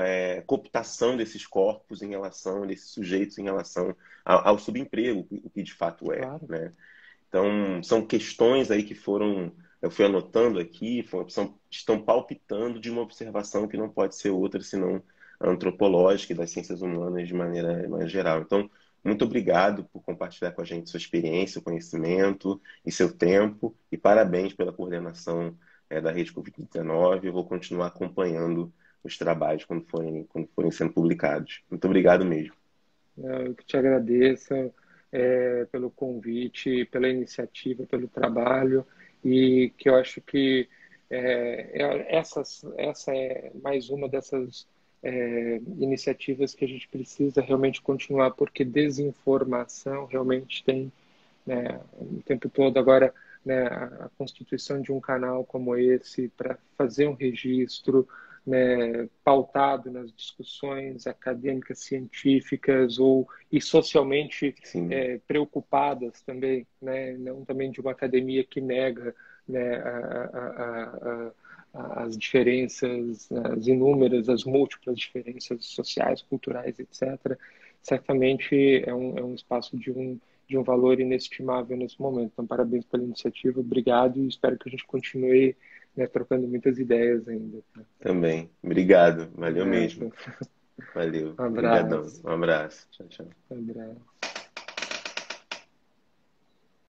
Speaker 1: cooptação desses corpos em relação, desses sujeitos em relação ao subemprego, o que de fato é,
Speaker 2: Claro.
Speaker 1: né? Então, são questões aí que eu fui anotando aqui, estão palpitando de uma observação que não pode ser outra senão antropológica e das ciências humanas de maneira geral. Então, muito obrigado por compartilhar com a gente sua experiência, seu conhecimento e seu tempo, e parabéns pela coordenação da Rede Covid-19. Eu vou continuar acompanhando os trabalhos quando forem sendo publicados. Muito obrigado mesmo.
Speaker 2: Eu que te agradeço pelo convite, pela iniciativa, pelo trabalho, e que eu acho que essa é mais uma dessas iniciativas que a gente precisa realmente continuar, porque desinformação realmente tem, né, o tempo todo. Agora, né, a constituição de um canal como esse para fazer um registro, né, pautado nas discussões acadêmicas, científicas e socialmente
Speaker 1: Sim,
Speaker 2: preocupadas também, né, não também de uma academia que nega, né, as diferenças, as inúmeras, as múltiplas diferenças sociais, culturais, etc. Certamente é um espaço de um valor inestimável nesse momento. Então, parabéns pela iniciativa, obrigado e espero que a gente continue, né, trocando muitas ideias ainda.
Speaker 1: também. Obrigado. Valeu mesmo.
Speaker 2: Certo.
Speaker 1: Valeu.
Speaker 2: Um
Speaker 1: Obrigadão.
Speaker 2: abraço.
Speaker 1: Um abraço. Tchau, tchau.
Speaker 2: Um abraço.